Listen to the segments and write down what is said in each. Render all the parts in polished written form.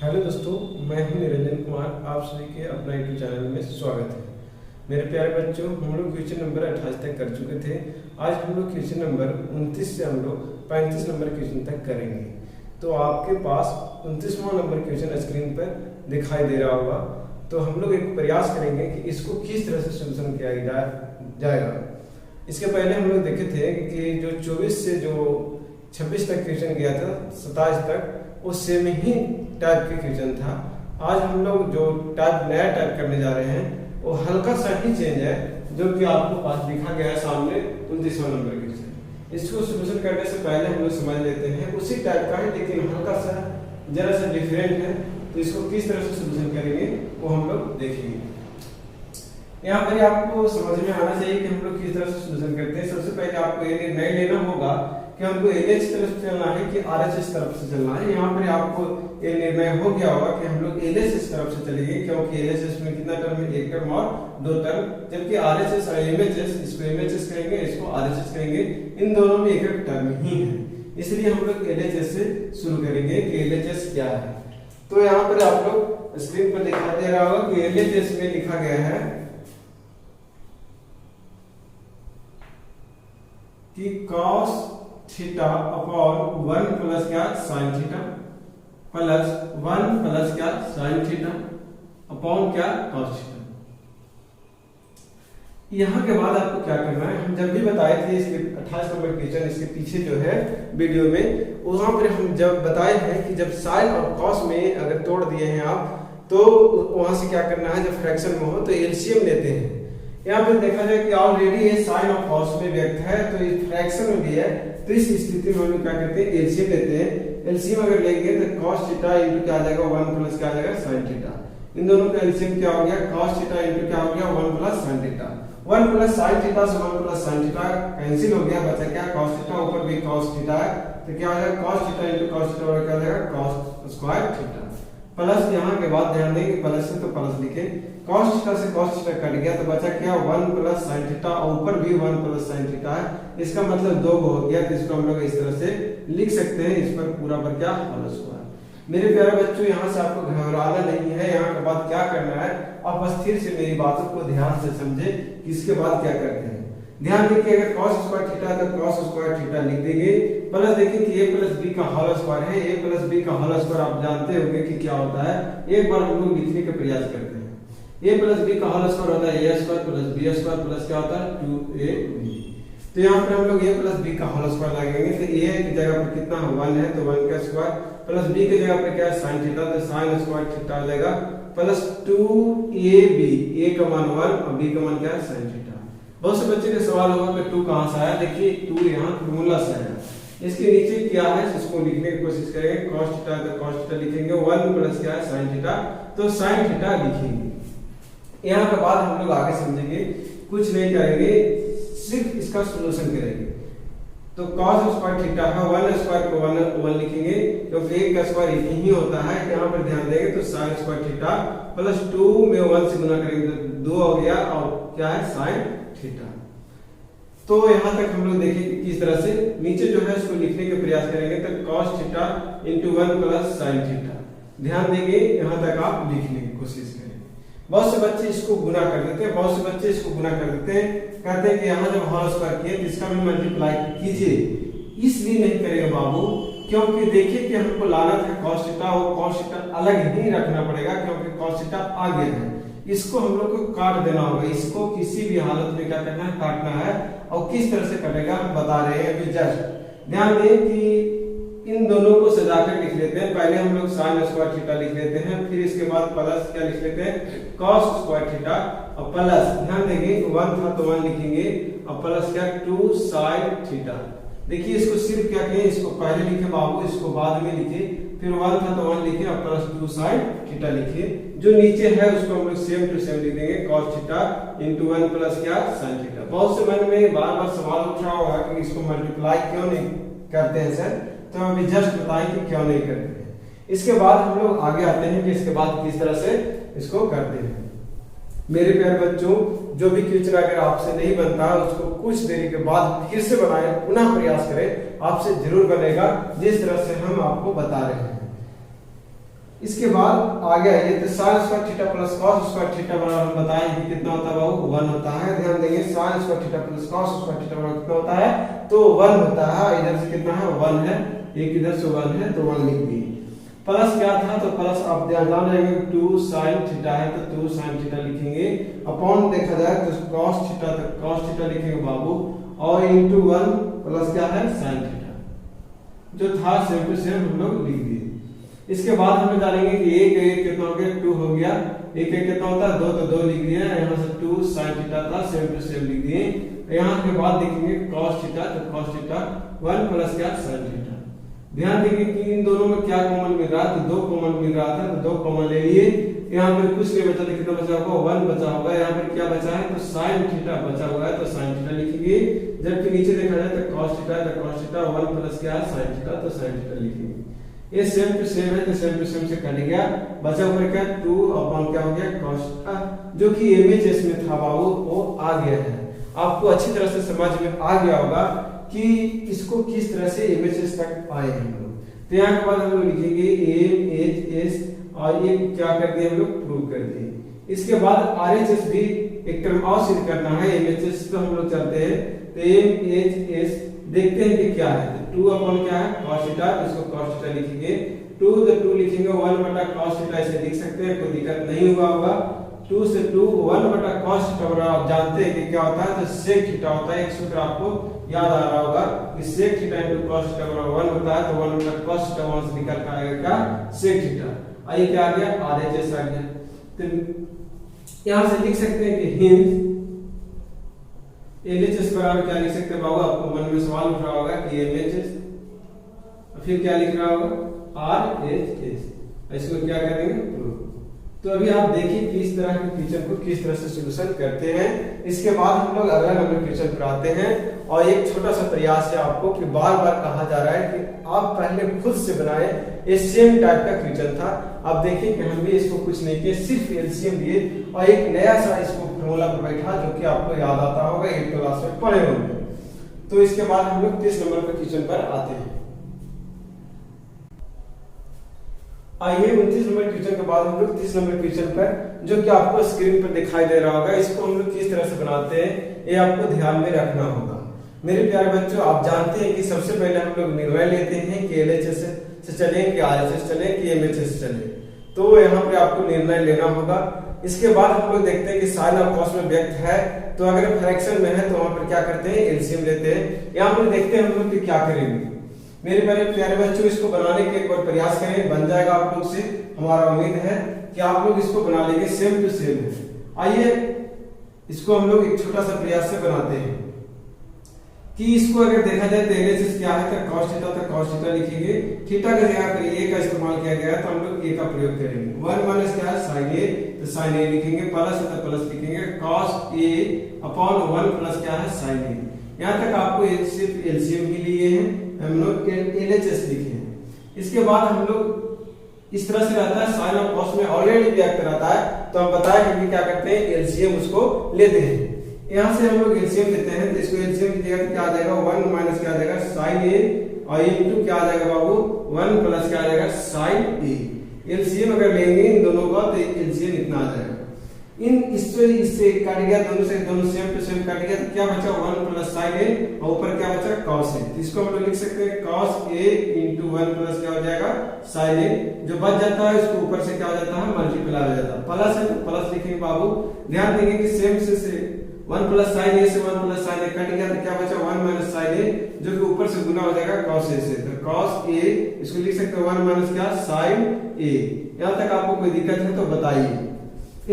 Hello दोस्तों, मैं हूं निरंजन कुमार। आप सभी के अपना यूट्यूब चैनल में स्वागत है। मेरे प्यारे बच्चों, हम लोग क्वेश्चन नंबर 28 तक कर चुके थे। आज हम लोग क्वेश्चन नंबर 29 से हम लोग 35 नंबर क्वेश्चन तक करेंगे। तो आपके पास 29वां नंबर क्वेश्चन स्क्रीन पर दिखाई दे रहा होगा। तो हम लोग एक प्रयास करेंगे कि इसको किस तरह से सोल्यूशन किया जाएगा। इसके पहले हम लोग देखे थे कि जो 24 से जो 26 तक क्वेश्चन गया था, 27 तक वो सेम ही टाइप के क्वेश्चन था। आज हम लोग जो नया टाइप करने जा रहे हैं वो हल्का सा ही चेंज है, जो कि आपको पास दिखा गया है सामने 29वां नंबर क्वेश्चन। इसको सोल्यूशन करने से पहले हम लोग समझ लेते हैं उसी टाइप का है, लेकिन हल्का सा जरा सा डिफरेंट है। तो इसको किस तरह से सोल्यूशन करेंगे वो हम लोग देखेंगे। यहाँ पर आपको समझ में आना चाहिए कि हम लोग किस तरह से सोल्यूशन करते हैं। सबसे पहले आपको ये निर्णय लेना होगा कि हमको LH तरफ से चलना है कि RHS तरफ से चलना है। यहाँ पर आपको ये निर्णय हो गया होगा कि हम लोग LHS तरफ से चलेंगे, क्योंकि LHS में कितना टर्म है, एक टर्म और दो टर्म, जबकि RHS और MHS, इसको MHS कहेंगे, इसको RHS कहेंगे, इन दोनों में एक एक टर्म ही है। इसलिए हम लोग LHS से शुरू करेंगे कि LHS क्या है। तो यहाँ पर आप लोग स्क्रीन पर दिखाई दे रहा होगा कि LHS में लिखा गया है कि cos थीटा अपॉन 1 प्लस क्या साइन थीटा प्लस 1 प्लस क्या साइन थीटा अपॉन क्या cos थीटा। यहाँ के बाद आपको क्या करना है, हम जब भी बताए थे इसके 28 नंबर क्वेश्चन, इसके पीछे जो है वीडियो में, वहां पर हम जब बताए हैं कि जब साइन और cos में अगर तोड़ दिए हैं आप, तो वहां से क्या करना है, जब फ्रैक्शन में हो तो एलसीएम लेते हैं। यहाँ पे देखा जाए कि ऑलरेडी ये साइन और cos में व्यक्त है, तो ये फ्रैक्शन में भी है। तो इस स्थिति में हम लोग क्या करते हैं, एलसीएम लेते हैं। एलसीएम अगर लेंगे तो cos थीटा इनटू क्या आ जाएगा, 1 प्लस क्या आ जाएगा sin थीटा। इन दोनों का एलसीएम क्या हो गया, cos थीटा इनटू क्या हो गया, 1 plus sin theta. 1 plus sin theta से 1 प्लस sin थीटा कैंसिल हो गया, बचा क्या cos थीटा, ऊपर भी cos थीटा है, तो क्या हो जाएगा cos theta into cos theta और क्या हो जाएगा cos स्क्वायर थीटा। प्लस यहाँ के बाद ध्यान देंगे प्लस से, तो प्लस लिखे, cos थीटा से cos थीटा कट गया, तो बचा क्या 1 प्लस sin थीटा और ऊपर भी 1 प्लस sin थीटा है। इसका मतलब 2 हो गया, तो इसको हम लोग इस तरह से लिख सकते हैं, इस पर पूरा पर क्या होल स्क्वायर। मेरे प्यारे बच्चों, यहाँ से आपको घबराना नहीं है। यहाँ के बाद क्या करना है, आप स्थिर से मेरी बातों को ध्यान से समझे कि इसके बाद क्या करते हैं। ध्यान देखिए, अगर cos स्क्वायर थीटा है तो cos स्क्वायर थीटा लिख देंगे। प्लस देखिए कि a प्लस b का होल स्क्वायर है। a प्लस b का होल स्क्वायर आप जानते होंगे कि क्या होता है, एक बार हम लोग लिखने का प्रयास करते हैं। a प्लस b का होल स्क्वायर होता है a square plus b square plus क्या होता है 2ab। तो यहाँ पर हम लोग a प्लस b का होल स्क्वायर लगेंगे, तो a की जगह पर कितना 1 है, तो 1 का स्क्वायर प्लस b की जगह पर क्या है sin थीटा, तो sin स्क्वायर थीटा आ जाएगा प्लस 2ab, a का मान 1 और b का मान क्या है sin थीटा। बहुत से बच्चे का सवाल होगा कि 2 कहां से आया। देखिए 2 यहाँ फॉर्मूला से आया। इसके नीचे क्या है इसको लिखने की कोशिश करेंगे। cos थीटा तो cos थीटा लिखेंगे, 1 प्लस क्या है sin थीटा, तो sin थीटा लिखेंगे। यहाँ के बाद हम लोग आगे समझेंगे, कुछ नहीं करेंगे, सिर्फ इसका सॉल्यूशन करेंगे। तो cos स्क्वायर थीटा है, 1 स्क्वायर को 1 लिखेंगे, क्योंकि 1 का स्क्वायर एक ही होता है। यहाँ पर ध्यान देंगे तो sin स्क्वायर थीटा प्लस 2 में 1 से गुना करेंगे तो 2 हो गया, और क्या है sin थीटा। तो यहाँ तक हम लोग देखें कि किस तरह से नीचे जो है इसको लिखने का प्रयास करेंगे, तो cos theta into 1 plus sin theta. ध्यान देंगे, यहाँ तक आप लिखने की कोशिश करें। बहुत से बच्चे इसको गुना कर देते हैं, बहुत से बच्चे इसको गुना कर देते हैं, कहते हैं कि यहाँ जब होल स्क्वायर किए तो इसका भी मल्टीप्लाई कीजिए। इसलिए नहीं करेगा बाबू, क्योंकि देखिए कि हमको लाना था cos थीटा, और cos थीटा अलग ही रखना पड़ेगा, क्योंकि cos थीटा आगे है। इसको हम लोग को काट देना होगा, इसको किसी भी हालत में क्या करना है, काटना है। और किस तरह से कटेगा हम बता रहे हैं अभी जस्ट। ध्यान दें कि इन दोनों को सजाकर लिख लेते हैं। पहले हम लोग sin स्क्वायर थीटा लिख लेते हैं, फिर इसके बाद प्लस क्या लिख लेते हैं, cos स्क्वायर थीटा, और प्लस ध्यान देंगे 1 था तो 1 लिखेंगे, और प्लस क्या 2 sin थीटा। देखिए इसको सिर्फ क्या कहें, इसको पहले लिखे बाबू, इसको बाद में लिखे, फिर 1 था तो 1 लिखे और प्लस 2 sin थीटा लिखिए। जो नीचे है उसको हम लोग सेम टू सेम लिख देंगे, cos थीटा इनटू 1 प्लस क्या sin थीटा। बहुत से मन में बार बार सवाल उठ रहा होगा कि इसको मल्टीप्लाई क्यों नहीं करते हैं सर, तो हम अभी जस्ट बताएं कि क्यों नहीं करते हैं। इसके बाद हम लोग आगे आते हैं कि इसके बाद किस तरह से इसको करते हैं। मेरे प्यारे बच्चों, जो भी क्वेश्चन अगर आपसे नहीं बनता उसको कुछ देरी के बाद फिर से बनाएं, पुनः प्रयास करें, आपसे जरूर बनेगा जिस तरह से हम आपको बता रहे हैं। इसके बाद आगे आइए तो sine square theta plus cos square theta बराबर हम बताएं कि कितना होता है बाबू 1 होता है। ध्यान देंगे sign square theta plus cos square theta बराबर कितना होता है तो 1 होता है। इधर से कितना है 1 है, एक इधर से 1 है तो 1 लिख दिए। प्लस क्या था तो प्लस आप ध्यान रहेंगे 2 sin थीटा है तो 2 sin थीटा लिखेंगे। अपॉन देखा जाए तो cos थीटा तो cos थीटा लिखेंगे बाबू, और इनटू 1 प्लस क्या है sin थीटा, जो था सेम टू सेम हम लोग लिख दिए। इसके बाद हम जानेंगे कि एक एक कितना हो गया 2 हो गया, एक एक कितना होता है 2 तो 2 लिख दिए। यहाँ से 2 sin थीटा था सेम टू सेम लिख दिए। यहाँ के बाद देखेंगे cos थीटा तो cos थीटा 1 प्लस क्या sin थीटा। ध्यान देंगे कि इन दोनों में क्या कॉमन मिल रहा है तो 2 कॉमन मिल रहा था तो 2 कॉमन ले लिए। यहाँ पर कुछ नहीं बचा तो कितना बचा होगा 1 बचा होगा। यहाँ पर क्या बचा है तो sin थीटा बचा हुआ है तो sin थीटा लिखेंगे। जबकि नीचे देखा जाए तो cos थीटा है तो cos थीटा 1 प्लस क्या है sin थीटा तो sin थीटा लिखेंगे। ये सेम टू सेम है तो सेम टू सेम से कट गया, बचा हुआ क्या 2 अपॉन क्या हो गया cos, जो कि एमएचएस में था बाबू वो आ गया है। आपको अच्छी तरह से समझ में आ गया होगा कि इसको किस तरह से एमएचएस तक आए हम लोग। तो यहाँ के बाद हम लोग लिखेंगे एमएचएस और ये क्या कर दिए हम लोग प्रूव कर दिए। इसके बाद आरएचएस भी एक टर्म और सिद्ध करना है। एमएचएस तो हम लोग चलते हैं तो एमएचएस देखते हैं कि क्या है तो 2 अपॉन क्या है cos थीटा, इसको cos थीटा लिखेंगे। 2 तो 2 लिखेंगे 1 बटा cos थीटा ऐसे लिख सकते हैं, कोई दिक्कत नहीं हुआ होगा। 2 से 2 1 बटा cos थीटा बराबर आप जानते हैं कि क्या होता है तो sec थीटा होता है। एक सूत्र आपको याद आ रहा होगा कि sec theta into cos theta बराबर 1 होता है तो 1 बटा cos थीटा वहां से निकल कर आएगा क्या sec थीटा। आइए क्या आ गया आरएचएस आ गया। तो यहां से लिख सकते हैं कि हिंस एलएचएस बराबर क्या लिख सकते हैं बाबू, आपको मन में सवाल उठ रहा होगा कि एमएचएस फिर क्या लिख रहा होगा आरएचएस, इसको क्या करेंगे प्रूफ। तो अभी आप देखिए कि इस तरह के क्वेश्चन को किस तरह से सॉल्यूशन करते हैं। इसके बाद हम लोग अगला नंबर क्वेश्चन पर आते हैं और एक छोटा सा प्रयास है आपको कि बार बार कहा जा रहा है कि आप पहले खुद से बनाए। ये सेम टाइप का क्वेश्चन था। अब देखिए कि हम भी इसको कुछ नहीं किए, सिर्फ एलसीएम लिए और एक नया सा इसको फॉर्मूला पर बैठा जो कि आपको याद आता होगा 8th क्लास में पढ़े होंगे। तो इसके बाद हम लोग 30 नंबर के क्वेश्चन पर आते हैं। आइए 29 नंबर क्वेश्चन के बाद हम लोग 30 नंबर क्वेश्चन पर जो कि आपको स्क्रीन पर दिखाई दे रहा होगा, इसको हम लोग किस तरह से बनाते हैं ये आपको ध्यान में रखना होगा। मेरे प्यारे बच्चों, आप जानते हैं कि सबसे पहले हम लोग निर्णय लेते हैं कि एलएचएस से चले कि आरएचएस चले कि एमएचएस चले, तो यहाँ पे आपको निर्णय लेना होगा। इसके बाद हम लोग देखते हैं कि साइन और कॉस में व्यक्त है तो अगर फ्रैक्शन में है तो वहां पर क्या करते हैं एलसीएम लेते हैं। यहाँ पर देखते हैं हम लोग कि क्या करेंगे। मेरे प्यारे बच्चों, इसको बनाने के एक बार प्रयास करें, बन जाएगा आप लोग से, हमारा उम्मीद है कि आप लोग इसको बना लेंगे सेम टू सेम। आइए इसको हम लोग एक छोटा सा प्रयास से बनाते हैं कि इसको अगर देखा जाए तो एलएचएस क्या है तो cos थीटा तो cos थीटा लिखेंगे। थीटा का जगह पर a का इस्तेमाल किया गया है तो हम लोग a का प्रयोग करेंगे। 1 माइनस क्या है sin a तो sin a लिखेंगे, प्लस है तो प्लस लिखेंगे, cos a अपॉन 1 प्लस क्या है sin a। यहाँ तक आपको सिर्फ एलसीएम ही लिए हैं, हम लोग एलएचएस लिखे हैं। इसके बाद हम लोग इस तरह से रहता है साइन और कॉस में ऑलरेडी व्यक्त रहता है तो हम बताएं कि क्या करते हैं एलसीएम उसको लेते हैं। यहाँ से हम लोग एलसीएम लेते हैं तो इसको एलसीएम की जगह क्या आ जाएगा 1 माइनस क्या आ जाएगा sin a और इनटू क्या आ जाएगा बाबू 1 प्लस क्या आ जाएगा sin a। एलसीएम अगर लेंगे इन दोनों का तो एलसीएम इतना आ जाएगा। इससे कट गया, दोनों सेम टू सेम कट गया तो क्या बचा 1 प्लस sin a और ऊपर क्या बचा cos a। इसको हम लोग लिख सकते हैं cos a इनटू 1 प्लस क्या हो जाएगा sin a। जो बच जाता है इसको ऊपर से क्या हो जाता है मल्टीप्लाई हो जाता है, प्लस है तो प्लस लिखेंगे बाबू। ध्यान देंगे कि सेम से 1 प्लस sin a से 1 प्लस sin a कट गया तो क्या बचा 1 माइनस sin a जो कि ऊपर से गुना हो जाएगा cos a से, तो cos a इसको लिख सकते हैं 1 माइनस क्या sin a। यहाँ तक आपको कोई दिक्कत है तो बताइए।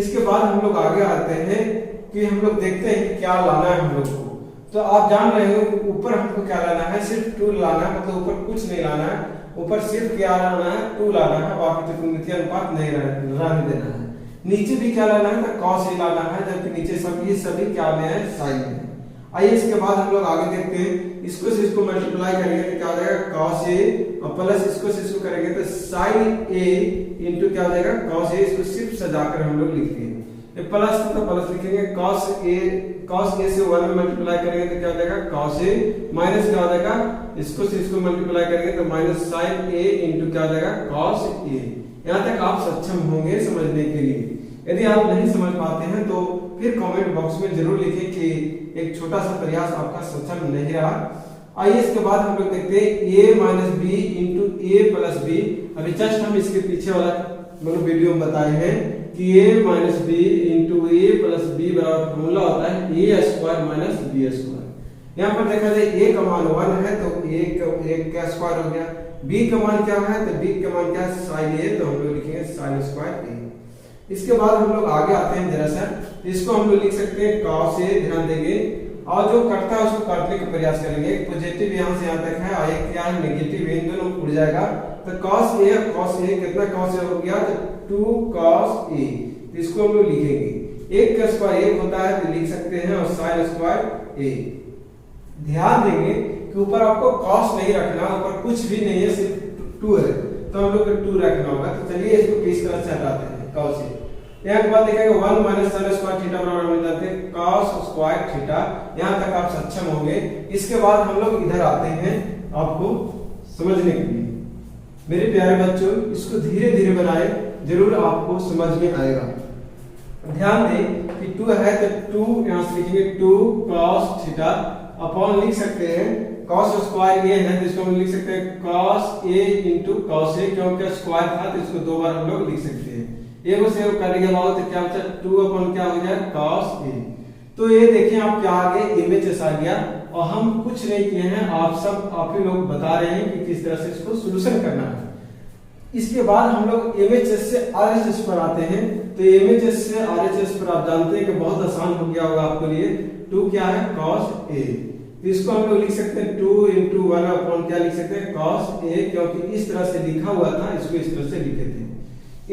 इसके बाद हम लोग आगे आते हैं कि हम लोग देखते हैं कि क्या लाना है हम लोग को। तो आप जान रहे हो ऊपर हमको क्या लाना है, सिर्फ 2 लाना है, मतलब ऊपर कुछ नहीं लाना है, ऊपर सिर्फ क्या लाना है 2 लाना है, बाकी त्रिकोणमितीय अनुपात नहीं रहने देना है। नीचे भी क्या लाना है तो cos a लाना है, जबकि नीचे सभी क्या में है sin में। आइए इसके बाद हम लोग आगे देखते हैं, इसको से इसको मल्टीप्लाई करेंगे तो क्या हो जाएगा cos a और प्लस इसको से इसको करेंगे तो sin a इनटू क्या हो जाएगा cos a। इसको सिर्फ सजाकर हम लोग लिखते हैं, ये प्लस तो प्लस लिखेंगे, cos a से 1 में मल्टीप्लाई करेंगे तो क्या हो जाएगा cos a माइनस क्या हो जाएगा इसको से इसको मल्टीप्लाई करेंगे तो माइनस sin a इनटू क्या हो जाएगा cos a। यहाँ तक आप सक्षम होंगे समझने के लिए। यदि आप नहीं समझ पाते हैं तो फिर कमेंट बॉक्स में जरूर लिखें कि एक छोटा सा प्रयास आपका सक्षम नहीं रहा। आइए इसके बाद हम लोग देखते हैं a minus b into a plus b. अभी जस्ट हम इसके पीछे वाला मतलब वीडियो में बताए हैं कि a minus b into a plus b बराबर फॉर्मूला होता है a square minus b square. यहाँ पर देखा जाए a का मान 1 है तो a का स्क्वायर हो गया, b का मान क्या है तो b का मान क्या है साइन a, तो हम लोग लिखेंगे साइन स्क्वायर a। इसके बाद हम लोग आगे आते हैं जरा सा, इसको हम लोग लिख सकते हैं cos a, ध्यान देंगे, और जो कटता है उसको काटने का प्रयास करेंगे। पॉजिटिव यहाँ से यहाँ तक है और एक क्या है नेगेटिव, इन दोनों उड़ जाएगा तो cos a कितना cos a हो गया तो 2 cos a, तो इसको हम लोग लिखेंगे। एक का स्क्वायर एक होता है तो लिख सकते हैं और sin स्क्वायर a। ध्यान देंगे कि ऊपर आपको cos नहीं रखना, ऊपर कुछ भी नहीं है सिर्फ 2 है तो हम लोग को 2 रखना होगा। तो चलिए इसको किस तरह से हटाते हैं cos a। एक बात देखेंगे 1 माइनस sin स्क्वायर थीटा बराबर मिल जाते हैं cos स्क्वायर थीटा। यहाँ तक आप सक्षम होंगे। इसके बाद हम लोग इधर आते हैं आपको समझने के लिए। मेरे प्यारे बच्चों इसको धीरे धीरे बनाए, जरूर आपको समझ में आएगा। ध्यान दें कि 2 है तो 2 यहाँ से लिखेंगे 2 cos थीटा अपॉन लिख सकते हैं cos स्क्वायर a है तो इसको हम लिख सकते हैं cos a into cos a, क्योंकि स्क्वायर था तो इसको 2 बार हम लोग लिख सकते हैं। एक से कर के बाद तो क्या बचा 2 अपॉन क्या हो जाए cos a। तो ये देखिए आप क्या आ गए इमेज आ गया और हम कुछ नहीं किए हैं, आप ही लोग बता रहे हैं कि किस तरह से इसको सॉल्यूशन करना है। इसके बाद हम लोग एमएचएस से आरएचएस पर आते हैं। तो एमएचएस से आरएचएस पर आप जानते हैं कि बहुत आसान हो गया होगा आपके लिए। 2 क्या है cos a, तो इसको हम लोग लिख सकते हैं 2 इंटू 1 अपॉन क्या लिख सकते हैं cos a, क्योंकि इस तरह से लिखा हुआ था इसको इस तरह से लिखे थे।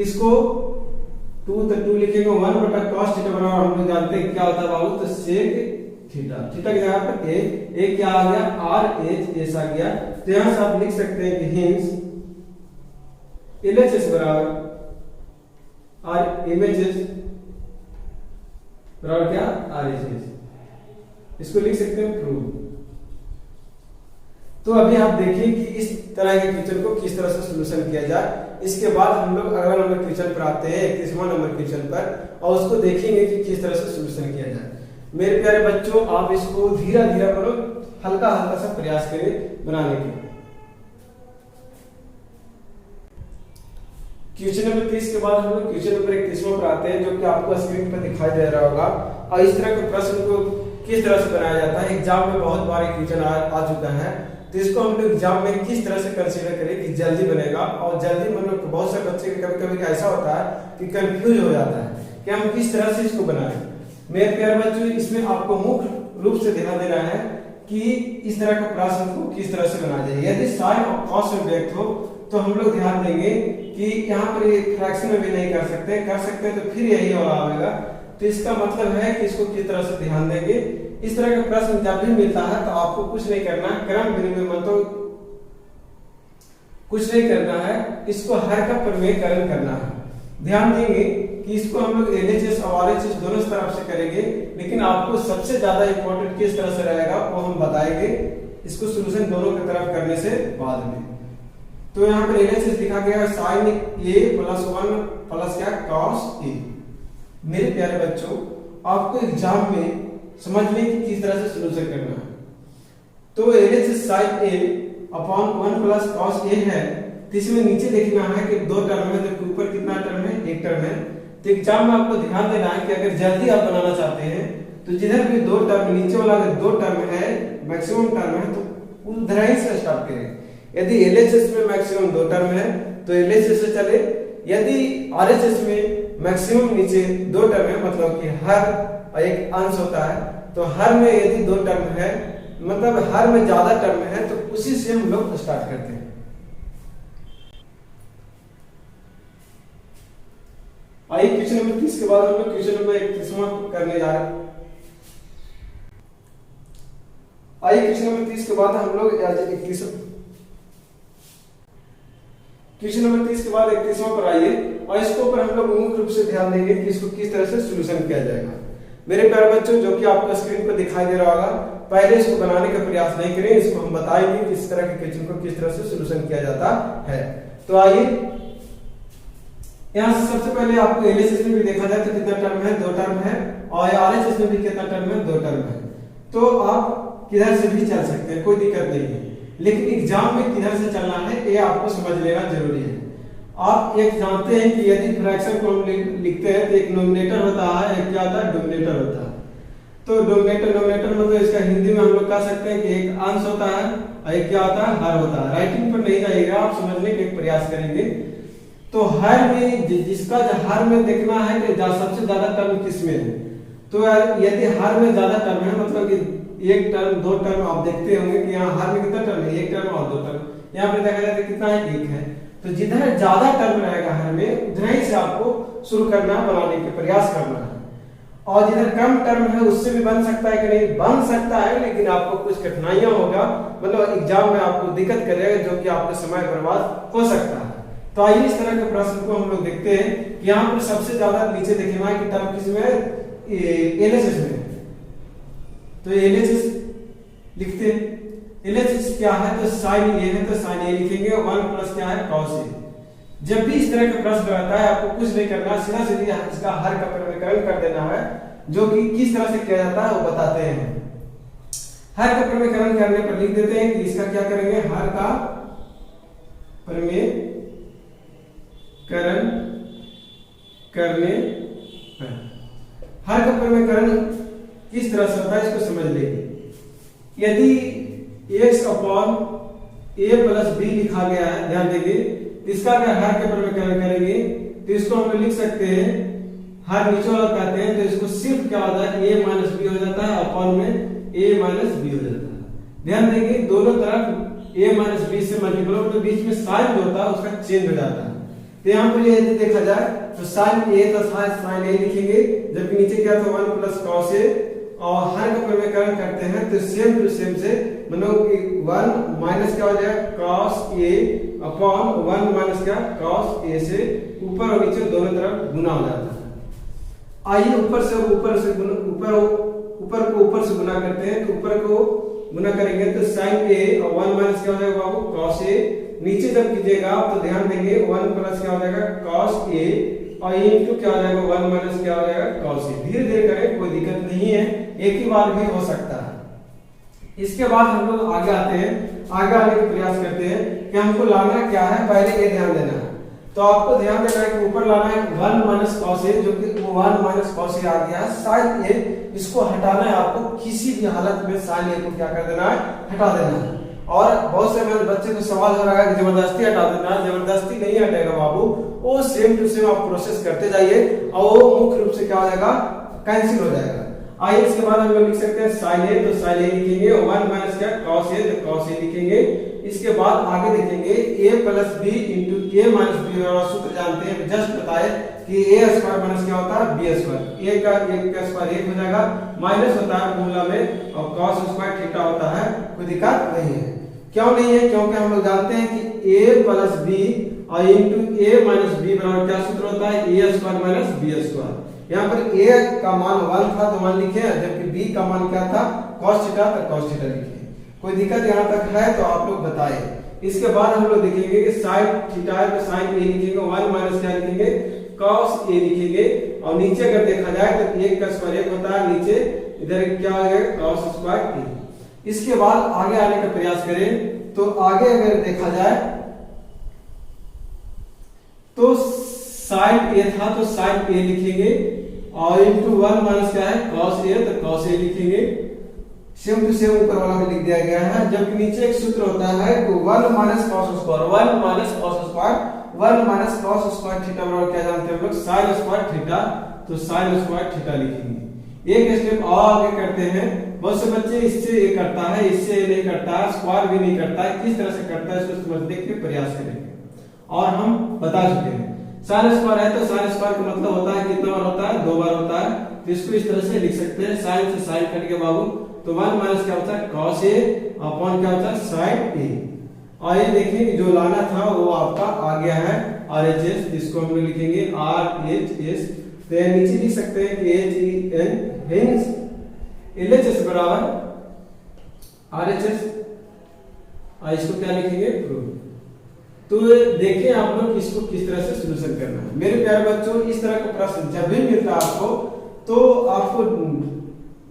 इसको 2 तो 2 लिखेंगे 1 बटा cos थीटा बराबर हम लोग जानते हैं क्या होता है बाबू तो sec थीटा। थीटा की जगह पर a क्या आ गया RHS आ गया। तो यहां से आप लिख सकते हैं कि हिंस LHS बराबर और MHS बराबर क्या RHS, इसको लिख सकते हैं प्रूव। तो अभी आप देखिए कि इस तरह के क्वेश्चन को किस तरह से सॉल्यूशन किया जाए। इसके बाद हम लोग अगला नंबर क्वेश्चन पर आते हैं 31वां नंबर क्वेश्चन पर, और उसको देखेंगे कि किस तरह से सॉल्यूशन किया जाए। मेरे प्यारे बच्चों आप इसको धीरे धीरे करो, हल्का हल्का सा प्रयास करें बनाने के। क्वेश्चन नंबर 30 के बाद हम लोग क्वेश्चन नंबर 31वां पर आते हैं, जो कि आपको स्क्रीन पर दिखाई दे रहा होगा। और इस तरह के प्रश्न को किस तरह से बनाया जाता है, एग्जाम में बहुत बार क्वेश्चन आ चुका है, तो इसको हम लोग एग्जाम में किस तरह से कंसीडर करें कि जल्दी बनेगा। और जल्दी मतलब बहुत से बच्चे कभी कभी ऐसा होता है कि कंफ्यूज हो जाता है कि हम किस तरह से इसको बनाएं। मेरे प्यारे बच्चों इसमें आपको मुख्य रूप से ध्यान देना है कि इस तरह का प्रश्न को किस तरह से बनाया जाए। यदि साइन और कॉस में व्यक्त हो तो हम लोग ध्यान देंगे कि यहाँ पर ये फ्रैक्शन में भी नहीं कर सकते तो फिर यही वाला आएगा। तो इसका मतलब है कि इसको किस तरह से ध्यान देंगे। इस तरह का प्रश्न जब भी मिलता है तो आपको कुछ नहीं करना है, क्रम विनिमय मतलब कुछ नहीं करना है, इसको हर का प्रमेयकरण करना है। ध्यान देंगे कि इसको हम लोग एलएचएस और आरएचएस दोनों तरफ से करेंगे, लेकिन आपको सबसे ज्यादा इंपॉर्टेंट किस तरह से रहेगा वो हम बताएंगे इसको सॉल्यूशन दोनों की तरफ करने से बाद में। तो यहाँ पर एलएचएस लिखा गया है साइन a प्लस 1 प्लस क्या cos a। मेरे प्यारे बच्चों आपको एग्जाम में समझने की किस तरह से सॉल्यूशन करना है। तो LHS sine a upon 1 plus cos a है, तो इसमें नीचे देखना है कि 2 टर्म है, तो ऊपर कितना टर्म है 1 टर्म है। तो एग्जाम में आपको ध्यान देना है कि अगर जल्दी आप बनाना चाहते हैं तो जिधर भी 2 टर्म नीचे वाला अगर 2 टर्म है मैक्सिमम टर्म है तो उधर ही से स्टार्ट करें। यदि एलएचएस में मैक्सिमम 2 टर्म है तो एलएचएस से चले, यदि आरएचएस में मैक्सिमम नीचे 2 टर्म है मतलब कि हर एक अंश होता है, तो हर में यदि 2 टर्म है मतलब हर में ज्यादा टर्म है तो उसी से हम लोग स्टार्ट करते हैं। आइए क्वेश्चन नंबर 30 के बाद हम लोग क्वेश्चन नंबर 31वां करने जा रहे हैं। आइए क्वेश्चन नंबर 30 के बाद हम लोग क्वेश्चन नंबर 30 के बाद 31वां पर आइए, और इसके ऊपर हम लोग मुख्य रूप से ध्यान देंगे कि इसको किस तरह से सॉल्यूशन किया जाएगा। मेरे प्यारे बच्चों जो कि आपको स्क्रीन पर दिखाई दे रहा होगा, पहले इसको बनाने का प्रयास नहीं करें, इसको हम बताएंगे कि इस तरह के क्वेश्चन को किस तरह से सॉल्यूशन किया जाता है। तो आइए यहाँ से सबसे पहले आपको एलएचएस में भी देखा जाए तो कितना टर्म है, 2 टर्म है, और आरएचएस में भी कितना टर्म है, 2 टर्म है। तो आप किधर से भी चल सकते हैं, कोई दिक्कत नहीं है, लेकिन एग्जाम में किधर से चलना है ये आपको समझ लेना जरूरी है। आप एक जानते हैं कि यदि फ्रैक्शन को हम लिखते हैं तो एक नोमिनेटर होता है, एक क्या होता है, डोमिनेटर होता है। तो डोमिनेटर मतलब इसका हिंदी में हम लोग कह सकते हैं कि एक अंश होता है और एक क्या होता है, हर होता है। राइटिंग पर नहीं जाइएगा, आप समझने के प्रयास करेंगे। तो हर में जिसका हर में देखना है कि सबसे ज्यादा टर्म किसमें है। तो यदि हर में ज्यादा टर्म है मतलब कि 1 टर्म 2 टर्म आप देखते होंगे कि यहाँ हर में कितना टर्म है, 1 टर्म और 2 टर्म। यहाँ पे देखा जाए तो कितना है, 1 है। तो जिधर ज्यादा टर्म रहेगा हर में उधर ही से आपको शुरू करना, बनाने के प्रयास करना है। और जिधर कम टर्म है उससे भी बन सकता है कि नहीं, बन सकता है, लेकिन आपको कुछ कठिनाइयां होगा, मतलब एग्जाम में आपको दिक्कत करेगा, जो कि आपका समय बर्बाद हो सकता है। तो आइए इस तरह के प्रश्न को हम लोग देखते हैं कि यहाँ पर सबसे ज्यादा नीचे देखना है कि टर्म किसमें है, एलएचएस में। तो एलएचएस लिखते हैं, एलएचएस क्या है, तो साइन ए है, तो साइन ए लिखेंगे, 1 प्लस क्या है, कॉस ए। जब भी इस तरह का प्रश्न रहता है आपको कुछ नहीं करना, सीधा सीधा इसका हर का प्रमेयकरण कर देना है, जो कि किस तरह से किया जाता है वो बताते हैं। हर का प्रमेयकरण करने पर लिख देते हैं कि इसका क्या करेंगे, हर का प्रमेयकरण करने पर। हर का प्रमेयकरण किस तरह से होता है इसको समझ लेंगे। यदि x upon a plus b लिखा गया है, ध्यान देंगे, इसका अगर हर के प्रमेयकरण करेंगे तो इसको हम लिख सकते हैं, हर नीचे वाला कहते हैं, तो इसको सिर्फ क्या होता है, a माइनस बी हो जाता है, अपॉन में a माइनस बी हो जाता है। ध्यान देंगे दोनों तरफ a माइनस बी से मल्टीपल हो तो बीच में साइन जो होता है उसका चेंज हो जाता है। तो यहाँ पर यदि देखा जाए तो साइन a तो साइन a लिखेंगे, जबकि नीचे क्या था, 1 प्लस कॉस a, और हर का प्रमेयकरण करते हैं तो सेम टू सेम से मतलब कि 1 माइनस क्या हो जाएगा, कॉस a अपॉन 1 माइनस क्या, कॉस a से ऊपर और नीचे दोनों तरफ गुना हो जाता है। आइए ऊपर से ऊपर को ऊपर से गुना करते हैं, तो ऊपर को गुना करेंगे तो साइन a और 1 माइनस क्या हो जाएगा बाबू, कॉस a। नीचे जब कीजिएगा तो ध्यान देंगे 1 प्लस क्या हो जाएगा, कॉस a, और ये इनटू क्या हो जाएगा, 1 माइनस क्या हो जाएगा, कॉस a। धीरे धीरे करें, कोई दिक्कत नहीं है, एक ही बार भी हो सकता है। इसके बाद हम लोग आगे आते हैं, आगे आने का प्रयास करते हैं कि हमको लाना क्या है, पहले ये ध्यान देना है। तो आपको ध्यान देना है कि ऊपर लाना है 1 माइनस कॉस a, जो कि 1 माइनस कॉस a आ गया है, साइन a, इसको हटाना है आपको, किसी भी हालत में साइन a को क्या कर देना है, हटा देना है। और बहुत से मेरे बच्चे को सवाल हो रहा है कि जबरदस्ती हटा देना है, जबरदस्ती नहीं हटेगा बाबू, वो सेम टू सेम आप प्रोसेस करते जाइए और वो मुख्य रूप से क्या हो जाएगा, कैंसिल हो जाएगा। आइए इसके बाद हम लोग लिख सकते हैं साइन a, तो साइन a लिखेंगे, 1 माइनस क्या, कॉस a, तो कॉस a लिखेंगे। इसके बाद आगे देखेंगे a plus b into a minus b, सूत्र जानते हैं, जस्ट बताए कि a स्क्वायर माइनस क्या होता है, b स्क्वायर। a का स्क्वायर 1 हो जाएगा, माइनस होता है फॉर्मूला में, और cos स्क्वायर थीटा होता है, कोई दिक्कत नहीं है। क्यों नहीं है, क्योंकि हम लोग जानते हैं कि a प्लस b और इंटू a माइनस b बराबर क्या सूत्र होता है, a square minus b square. यहाँ पर a का मान 1 था तो 1 लिखे, जबकि b का मान क्या था, cos थीटा, तो cos थीटा लिखे। कोई दिक्कत यहाँ तक है तो आप लोग बताएं। इसके बाद हम लोग देखेंगे कि sin थीटा है तो sin a लिखेंगे, 1 माइनस क्या लिखेंगे, cos a लिखेंगे, और नीचे अगर देखा जाए तो 1 का स्क्वायर 1 होता है, नीचे इधर क्या हो जाएगा, cos स्क्वायर a। इसके बाद आगे आने का प्रयास करें तो आगे अगर देखा जाए तो sin a था तो sin a लिखेंगे, और इंटू 1 माइनस क्या है, cos a, तो cos a लिखेंगे। सेम टू सेम ऊपर वाला में लिख दिया गया है, जबकि नीचे एक सूत्र होता है कि 1 minus cos square, 1 minus cos square, 1 minus cos square theta बराबर क्या जानते हैं हम लोग, sin स्क्वायर थीटा, तो sin स्क्वायर थीटा लिखेंगे। एक स्टेप और आगे करते हैं, बहुत से बच्चे इससे ये करता है, इससे ये नहीं करता है, स्क्वायर भी नहीं करता है, किस तरह से करता है इसको समझने के प्रयास करेंगे, और हम बता चुके हैं। sin स्क्वायर है तो sin स्क्वायर का मतलब होता है कितना बार होता है, 2 बार होता है, तो इसको इस तरह से लिख सकते हैं, sin से sin कट के बाबू, तो 1 माइनस क्या होता है, cos a, अपॉन क्या होता है, sin a। और ये देखिए जो लाना था वो आपका आ गया है, RHS, जिसको हम लोग लिखेंगे RHS। तो ये नीचे लिख सकते हैं कि HEN, हेंस LHS बराबर RHS, और इसको क्या लिखेंगे, प्रूफ। तो देखिए आप लोग इसको किस तरह से सोल्यूशन करना है। मेरे प्यारे बच्चों, इस तरह का प्रश्न जब भी मिलता है आपको, तो आपको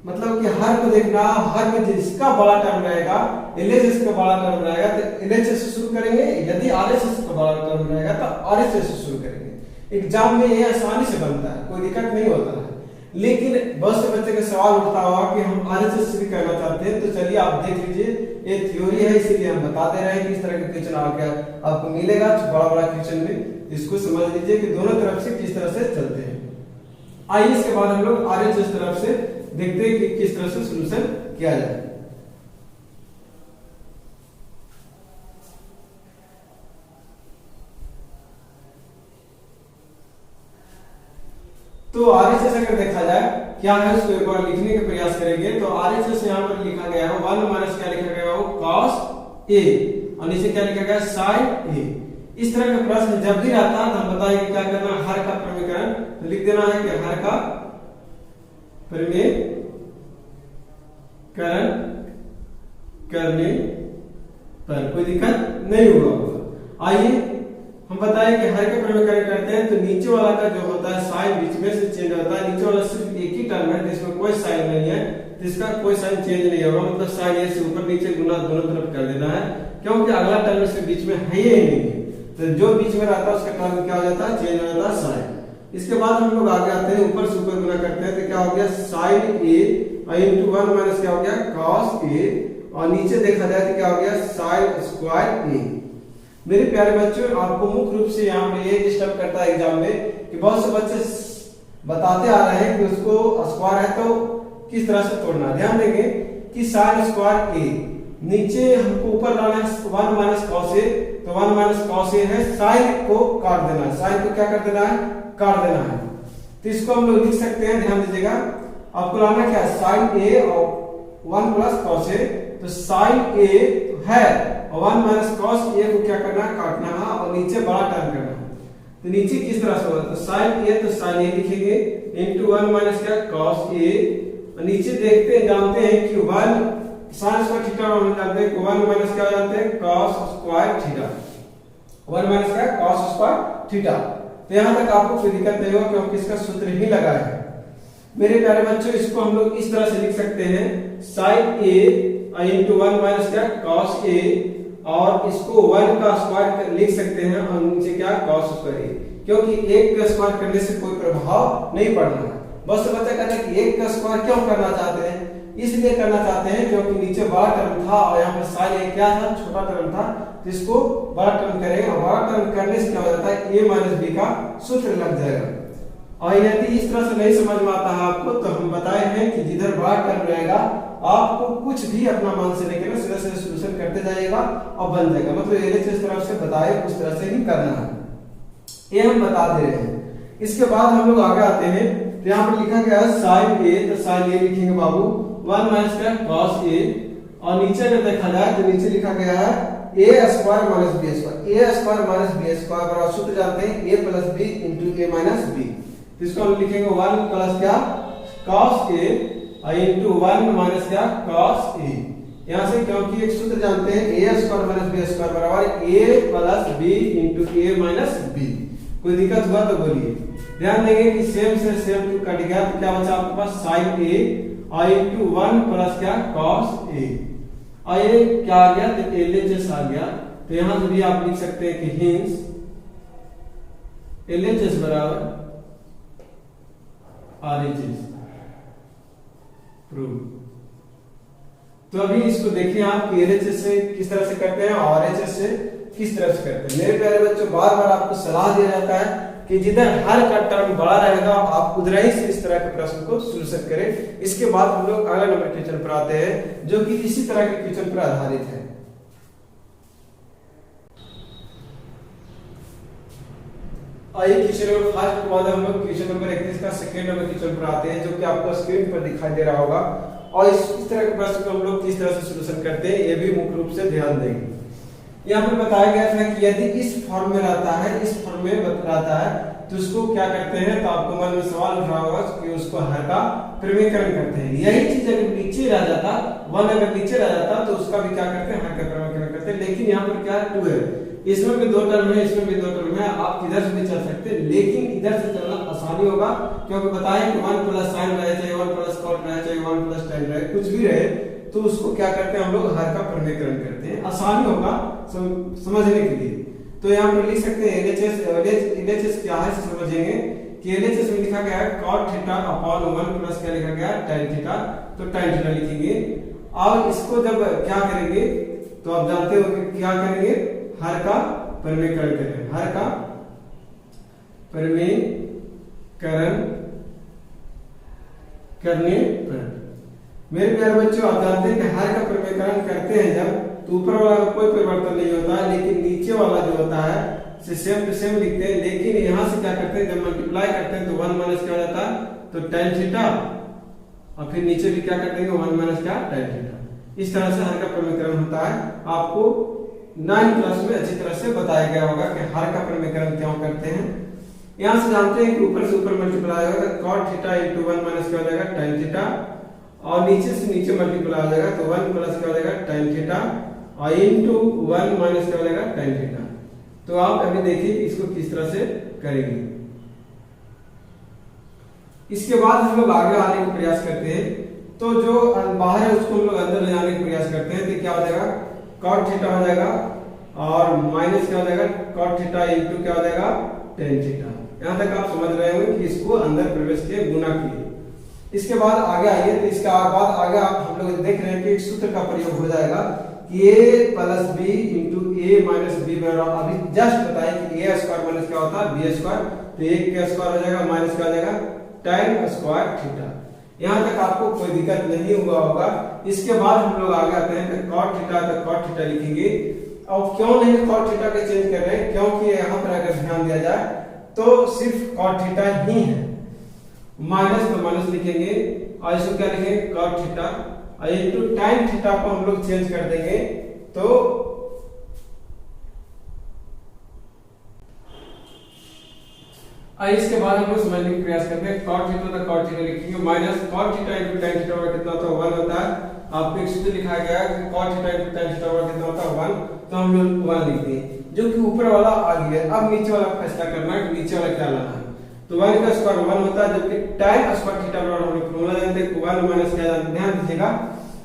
मतलब कि हर को देखना, हर में जिसका बड़ा टर्म रहेगा, एलएचएस का बड़ा टर्म रहेगा तो एलएचएस से शुरू करेंगे, यदि आरएचएस का बड़ा टर्म रहेगा तो आरएचएस से शुरू करेंगे। एग्जाम में ये आसानी से बनता है, कोई दिक्कत नहीं होता है। लेकिन बहुत से बच्चे का सवाल उठता होगा कि हम आरएचएस से भी करना चाहते हैं, तो चलिए आप देख लीजिए, ये थ्योरी है इसीलिए हम बता दे रहे हैं कि इस तरह का क्वेश्चन आपको मिलेगा बड़ा बड़ा क्वेश्चन में। इसको समझ लीजिए कि दोनों तरफ से किस तरह से चलते हैं। आइए इसके बाद हम लोग आरएचएस तरफ से देखते हैं कि किस तरह से सॉल्यूशन किया जाए। तो आरएचएस अगर देखा जाए क्या है, उसको एक बार लिखने का प्रयास करेंगे। तो आरएचएस यहाँ पर लिखा गया है 1 माइनस क्या लिखा गया हो, cos a, और नीचे क्या लिखा गया, sin a। इस तरह का प्रश्न जब भी आता है तो हम बताएंगे क्या करना, हर का प्रमेयकरण तो लिख देना है कि हर का प्रमेयकरण करने पर कोई दिक्कत नहीं होगा। आइए हम बताएं कि हर के प्रमेयकरण करते हैं, तो नीचे वाला का जो होता है साइन बीच में से चेंज होता है। नीचे वाला सिर्फ एक ही टर्म है जिसमें कोई साइन नहीं है, तो इसका कोई साइन चेंज नहीं होगा, मतलब साइन ए से ऊपर नीचे गुना दोनों तरफ कर देना है, क्योंकि अगला टर्म इसके बीच में है ही नहीं है। तो जो बीच में रहता है उसका टर्म क्या हो जाता है, चेंज हो जाता है साइन। इसके बाद हम लोग आगे आते हैं, ऊपर से ऊपर गुना करते हैं, तो क्या हो गया साइन ए इंटू 1 माइनस क्या हो गया cos a, और नीचे देखा जाए तो क्या हो गया साइन स्क्वायर ए। मेरे प्यारे बच्चों, आपको मुख्य रूप से यहाँ पे ये डिस्टर्ब करता है एग्जाम में कि बहुत से बच्चे बताते आ रहे हैं कि उसको स्क्वायर है तो किस तरह से तोड़ना। ध्यान देंगे कि साइन स्क्वायर ए, नीचे हमको ऊपर लाना है 1 माइनस cos a, तो 1 माइनस cos a है, साइन को काट देना है, साइन को क्या कर देना है, काट देना है। तो इसको हम लोग लिख सकते हैं, ध्यान दीजिएगा, आपको लाना क्या है साइन ए और 1 प्लस cos a, तो साइन ए है और 1 माइनस cos a को क्या करना है, काटना है और नीचे बड़ा टर्म करना है। तो नीचे किस तरह से होगा, तो साइन ए, तो साइन ए लिखेंगे इनटू 1 माइनस क्या cos a, और नीचे देखते हैं, जानते हैं कि 1 साइन स्क्वायर थीटा, हम जानते हैं कि 1 माइनस क्या जानते हैं cos स्क्वायर थीटा, 1 माइनस क्या cos स्क्वायर थीटा। तो यहां तक आपको कोई दिक्कत नहीं होगा क्योंकि इसका सूत्र ही लगा है। मेरे प्यारे बच्चों, इसको हम लोग इस तरह से लिख सकते हैं sin a इंटू 1 माइनस क्या cos a, और इसको 1 का स्क्वायर लिख सकते हैं और नीचे क्या cos स्क्वायर a, क्योंकि 1 का स्क्वायर करने से कोई प्रभाव नहीं पड़ना है। बस बच्चा कहता है कि 1 का स्क्वायर क्यों करना चाहते हैं, इसलिए करना चाहते हैं क्योंकि नीचे बड़ा टर्म था और यहाँ पर sin a क्या था, छोटा टर्म था, तो इसको बड़ा टर्म करेंगे और बड़ा टर्म करने से क्या हो जाता है, a माइनस b का सूत्र लग जाएगा। और यदि इस तरह से नहीं समझ में आता है आपको, तो हम बताए हैं कि जिधर बड़ा टर्म रहेगा आपको कुछ भी अपना मान से नहीं करना, सीधा सीधा सॉल्यूशन करते जाइएगा और बन जाएगा। मतलब एलएचएस तरफ से बताए उस तरह से ही करना है, ये हम बता दे रहे हैं। इसके बाद हम लोग आगे आते हैं, तो यहाँ पर लिखा गया है साइन ए, तो साइन ए लिखेंगे बाबू 1 माइनस क्या cos a, और नीचे अगर देखा जाए तो नीचे लिखा गया है a square minus b square, a square minus b square बराबर सूत्र जानते हैं a plus b into a minus b। तो इसको हम लिखेंगे 1 प्लस क्या cos a इंटू 1 माइनस क्या cos a। यहाँ से क्योंकि एक सूत्र जानते हैं a square minus b square बराबर a plus b into a minus b। कोई दिक्कत हुआ तो बोलिए। ध्यान देंगे कि सेम से सेम कट गया, तो क्या बचा आपके पास sin a इंटू 1 प्लस क्या cos a, और ये क्या आ गया, तो एलएचएस आ गया। तो यहां से भी आप लिख सकते हैं कि हिंस एलएचएस बराबर आरएचएस प्रूव। तो अभी इसको देखिए आप कि एलएचएस से किस तरह से करते हैं और आरएचएस से किस तरह से करते हैं। मेरे प्यारे बच्चों, बार बार आपको सलाह दिया जाता है कि जिधर हर का टर्म बड़ा रहेगा आप उधर ही से इस तरह के प्रश्न को सॉल्यूशन करें। इसके बाद हम लोग अगला नंबर क्वेश्चन पर आते हैं जो कि इसी तरह के क्वेश्चन पर आधारित है। आइए क्वेश्चन नंबर 5 के बाद हम लोग क्वेश्चन नंबर 31 का सेकंड नंबर क्वेश्चन पर आते हैं, जो कि आपको स्क्रीन पर दिखाई दे रहा होगा। और इस तरह के प्रश्न को हम लोग किस तरह से सॉल्यूशन करते हैं ये भी मुख्य रूप से ध्यान देंगे। यहाँ पर बताया गया था कि यदि इस फॉर्म में रहता है, इस फॉर्म में रहता है, तो उसको क्या करते हैं, तो आपको मन में सवाल उठ रहा होगा कि उसको हर का प्रमेयकरण करते हैं। यही चीज अगर नीचे रह जाता, 1 अगर नीचे रह जाता तो उसका भी क्या करते हैं, हर का प्रमेयकरण करते हैं। लेकिन यहाँ पर क्या 2 है, इसमें भी 2 टर्म है, इसमें भी 2 टर्म है, आप किधर से भी चल सकते हैं, लेकिन इधर से चलना आसानी होगा, क्योंकि बताएं कि 1 प्लस साइन रहे, चाहे 1 प्लस कॉट रहे, चाहे 1 प्लस टेन रहे, कुछ भी रहे, तो उसको क्या करते हैं हम लोग हर का प्रमेयकरण करते हैं, आसानी होगा समझने के लिए। तो यहाँ पर लिख सकते हैं LHS क्या है समझेंगे कि LHS में लिखा गया है cot थीटा अपॉन 1 प्लस क्या लिखा गया है tan थीटा, तो tan थीटा लिखेंगे। और इसको जब क्या करेंगे तो आप जानते हो कि क्या करेंगे, हर का प्रमेयकरण करेंगे, हर का प्रमेयकरण करने पर। मेरे प्यारे बच्चों, आप जानते हैं कि हर का प्रमेयकरण करते हैं जब, तो ऊपर वाला का कोई परिवर्तन नहीं होता है, लेकिन नीचे वाला जो होता है से सेम टू सेम लिखते हैं। लेकिन यहाँ से क्या करते हैं, जब मल्टीप्लाई करते हैं तो 1 माइनस क्या हो जाता है, तो tan थीटा, और फिर नीचे भी क्या कर देंगे 1 माइनस क्या tan थीटा। इस तरह से हर का प्रमेयकरण होता है। आपको 9 क्लास में अच्छी तरह से बताया गया होगा कि हर का प्रमेयकरण क्यों करते हैं। यहाँ से जानते हैं कि ऊपर से ऊपर मल्टीप्लाई होगा, cot थीटा into 1 माइनस क्या हो जाएगा tan थीटा, और नीचे से नीचे मल्टीप्लाई हो जाएगा तो 1 प्लस क्या हो जाएगा tan थीटा, और इनटू 1 माइनस क्या हो जाएगा tan थीटा। तो आप अभी देखिए इसको किस तरह से करेंगे। इसके बाद हम लोग आगे आने का प्रयास करते हैं, तो जो बाहर है उसको हम लोग अंदर ले जाने का प्रयास करते हैं। तो क्या हो जाएगा, cot थीटा हो जाएगा, और माइनस क्या हो जाएगा cot थीटा इनटू क्या हो जाएगा tan थीटा। यहाँ तक आप समझ रहे होंगे कि इसको अंदर प्रवेश किए, गुना किए। इसके बाद आगे आइए, तो इसके बाद आगे हम लोग देख रहे हैं कि एक सूत्र का प्रयोग हो जाएगा कि a plus b into a minus b बराबर, अभी जस्ट बताएं कि a स्क्वायर माइनस क्या होता है b स्क्वायर, तो एक का स्क्वायर हो जाएगा माइनस क्या हो जाएगा tan स्क्वायर थीटा। यहाँ तक आपको कोई दिक्कत नहीं हुआ होगा। इसके बाद हम लोग आगे आते हैं कि cot थीटा, तो cot थीटा लिखेंगे। अब क्यों नहीं cot थीटा के चेंज कर रहे हैं, क्योंकि यहाँ पर अगर ध्यान दिया जाए तो सिर्फ cot थीटा ही है, माइनस तो माइनस लिखेंगे, और इसको क्या लिखेंगे cot थीटा, और इनटू tan थीटा को हम लोग चेंज कर देंगे। तो इसके बाद हम लोग समझने का प्रयास करते हैं, cot थीटा तो cot थीटा लिखेंगे, minus cot theta into tan theta बराबर कितना होता है 1 होता है। आपको एक सूत्र लिखा गया है कि cot theta into tan theta बराबर कितना होता है 1, तो हम लोग 1 लिखते हैं, जो कि ऊपर वाला आ गया। अब नीचे वाला फैसला करना है कि नीचे वाला क्या लाना है। तो 1 का स्क्वायर 1 होता है, जबकि tan स्क्वायर थीटा बराबर हम लोग फॉर्मूला जानते हैं कि 1 माइनस क्या जानते हैं, ध्यान दीजिएगा।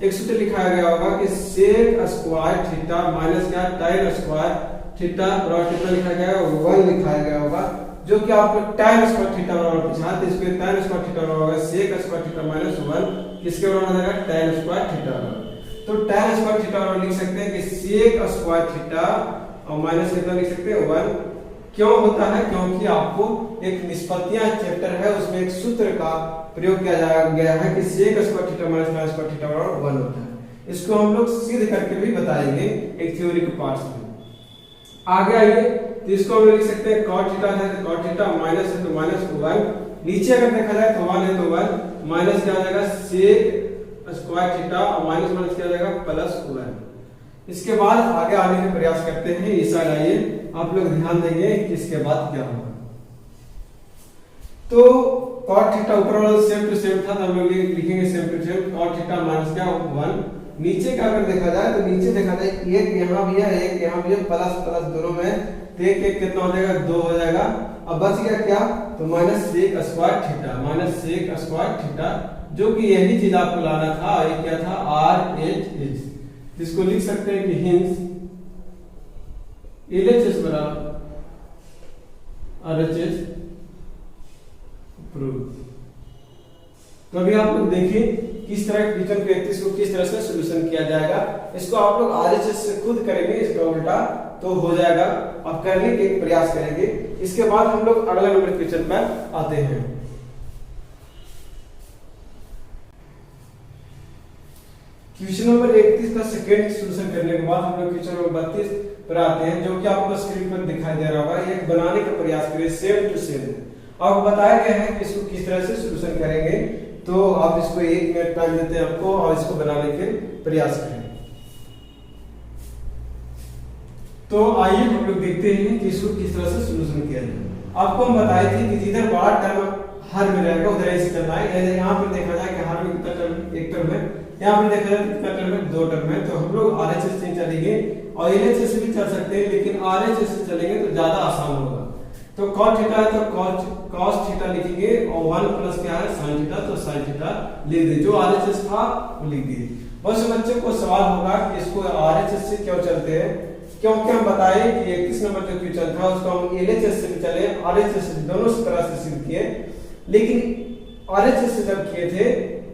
एक सूत्र लिखा गया होगा कि sec स्क्वायर थीटा माइनस क्या tan स्क्वायर थीटा बराबर कितना लिखा गया है 1 लिखा गया होगा, जो कि आपको tan स्क्वायर थीटा बराबर पूछा, तो इसको tan स्क्वायर थीटा बराबर होगा sec स्क्वायर थीटा माइनस 1, किसके बराबर हो जाएगा tan स्क्वायर थीटा बराबर। तो tan स्क्वायर थीटा बराबर लिख सकते हैं कि sec स्क्वायर थीटा, और माइनस कितना लिख सकते हैं 1। क्यों होता है, क्योंकि आपको एक निष्पत्तियां चैप्टर है, उसमें एक सूत्र का प्रयोग किया गया है कि sec square theta minus tan square theta बराबर 1 होता है। इसको हम लोग सिद्ध करके भी बताएंगे एक थ्योरी के पार्ट्स में। आगे आइए, तो इसको हम लिख सकते हैं cot थीटा है तो cot थीटा, माइनस है तो माइनस 1, नीचे अगर देखा जाए तो 1 है तो 1, माइनस क्या हो जाएगा sec स्क्वायर थीटा, और माइनस माइनस क्या हो जाएगा प्लस 1। इसके बाद आगे आने का प्रयास करते हैं। इस साइड आइए, आप लोग ध्यान देंगे कि इसके बाद क्या होगा। तो cot थीटा ऊपर वाला सेम टू सेम था, तो हम लोग लिखेंगे same to same cot theta minus क्या 1। नीचे का अगर देखा जाए तो नीचे देखा जाए एक यहाँ भी है, एक यहाँ भी है, प्लस प्लस दोनों में, तो एक कितना हो जाएगा 2 हो जाएगा। अब बच गया क्या, तो minus sec square theta, minus sec square theta, जो कि यही चीज आपको लाना था। ये क्या था RHS, जिसको लिख सकते हैं कि हिंस LHS बराबर RHS प्रूव। तो अभी आप लोग देखिए किस तरह क्वेश्चन को 31 को किस तरह से सॉल्यूशन किया जाएगा। इसको आप लोग RHS से खुद करेंगे, इसका उल्टा तो हो जाएगा, आप करने के प्रयास करेंगे। इसके बाद हम लोग अगला नंबर क्वेश्चन पर आते हैं। क्वेश्चन नंबर 31 का सेकंड सॉल्यूशन करने के बाद हम लोग क्वेश्चन नंबर 32 पर आते हैं, जो कि आपको स्क्रीन पर दिखाई दे रहा होगा। ये बनाने का प्रयास करें सेम टू सेम, आपको बताया गया है कि इसको किस तरह से सॉल्यूशन करेंगे। तो आप इसको 1 मिनट टाइम देते हैं आपको, और इसको बनाने के प्रयास करें। तो आइए हम लोग देखते हैं कि इसको किस तरह से सॉल्यूशन किया जाए। आपको हम बताए थे कि जिधर बड़ा टर्म हर में रहेगा उधर ऐसे करना है। यहाँ पर देखा जाए कि हर में कितना टर्म, एक टर्म है, यहाँ पर देखा जाए कितना टर्म है 2 टर्म है। तो हम लोग RHS से चलेंगे और LHS से भी चल सकते हैं, लेकिन RHS से चलेंगे तो ज्यादा आसान होगा। तो cot थीटा है तो cos थीटा लिखेंगे और 1 प्लस क्या है sin थीटा, तो sin थीटा लिख दीजिए। जो RHS था वो लिख दीजिए। बहुत से बच्चों को सवाल होगा कि इसको RHS से क्यों चलते हैं, क्योंकि हम बताएं कि 31 नंबर जो क्वेश्चन था उसको हम LHS से भी चले, RHS से, दोनों तरह से सिद्ध किए। लेकिन RHS से जब किए थे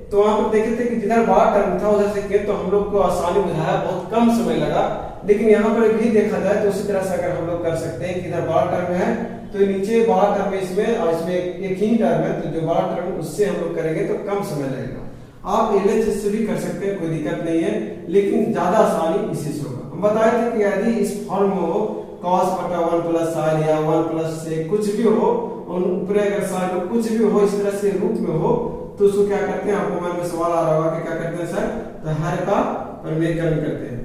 तो वहां पर देखे थे कि जिधर बड़ा टर्म था उधर से किए तो हम लोग को आसानी बुझाया, बहुत कम समय लगा। लेकिन यहाँ पर भी देखा जाए तो उसी तरह से अगर हम लोग कर सकते हैं कि इधर बड़ा टर्म है तो नीचे बड़ा टर्म है इसमें, और इसमें एक ही टर्म है, तो जो बड़ा टर्म उससे हम लोग करेंगे तो कम समय लगेगा। आप LHS से भी कर सकते हैं, कोई दिक्कत नहीं है, लेकिन ज्यादा आसानी इसी से होगा। हम बताए थे कि यदि इस फॉर्म में हो cos बटा 1 प्लस sin या 1 प्लस से कुछ भी हो, और ऊपर अगर sin कुछ भी हो इस तरह से रूप में हो, तो उसको क्या करते हैं, आपको मन में सवाल आ रहा होगा कि क्या करते हैं सर, तो हर का परिमेयकरण करते हैं।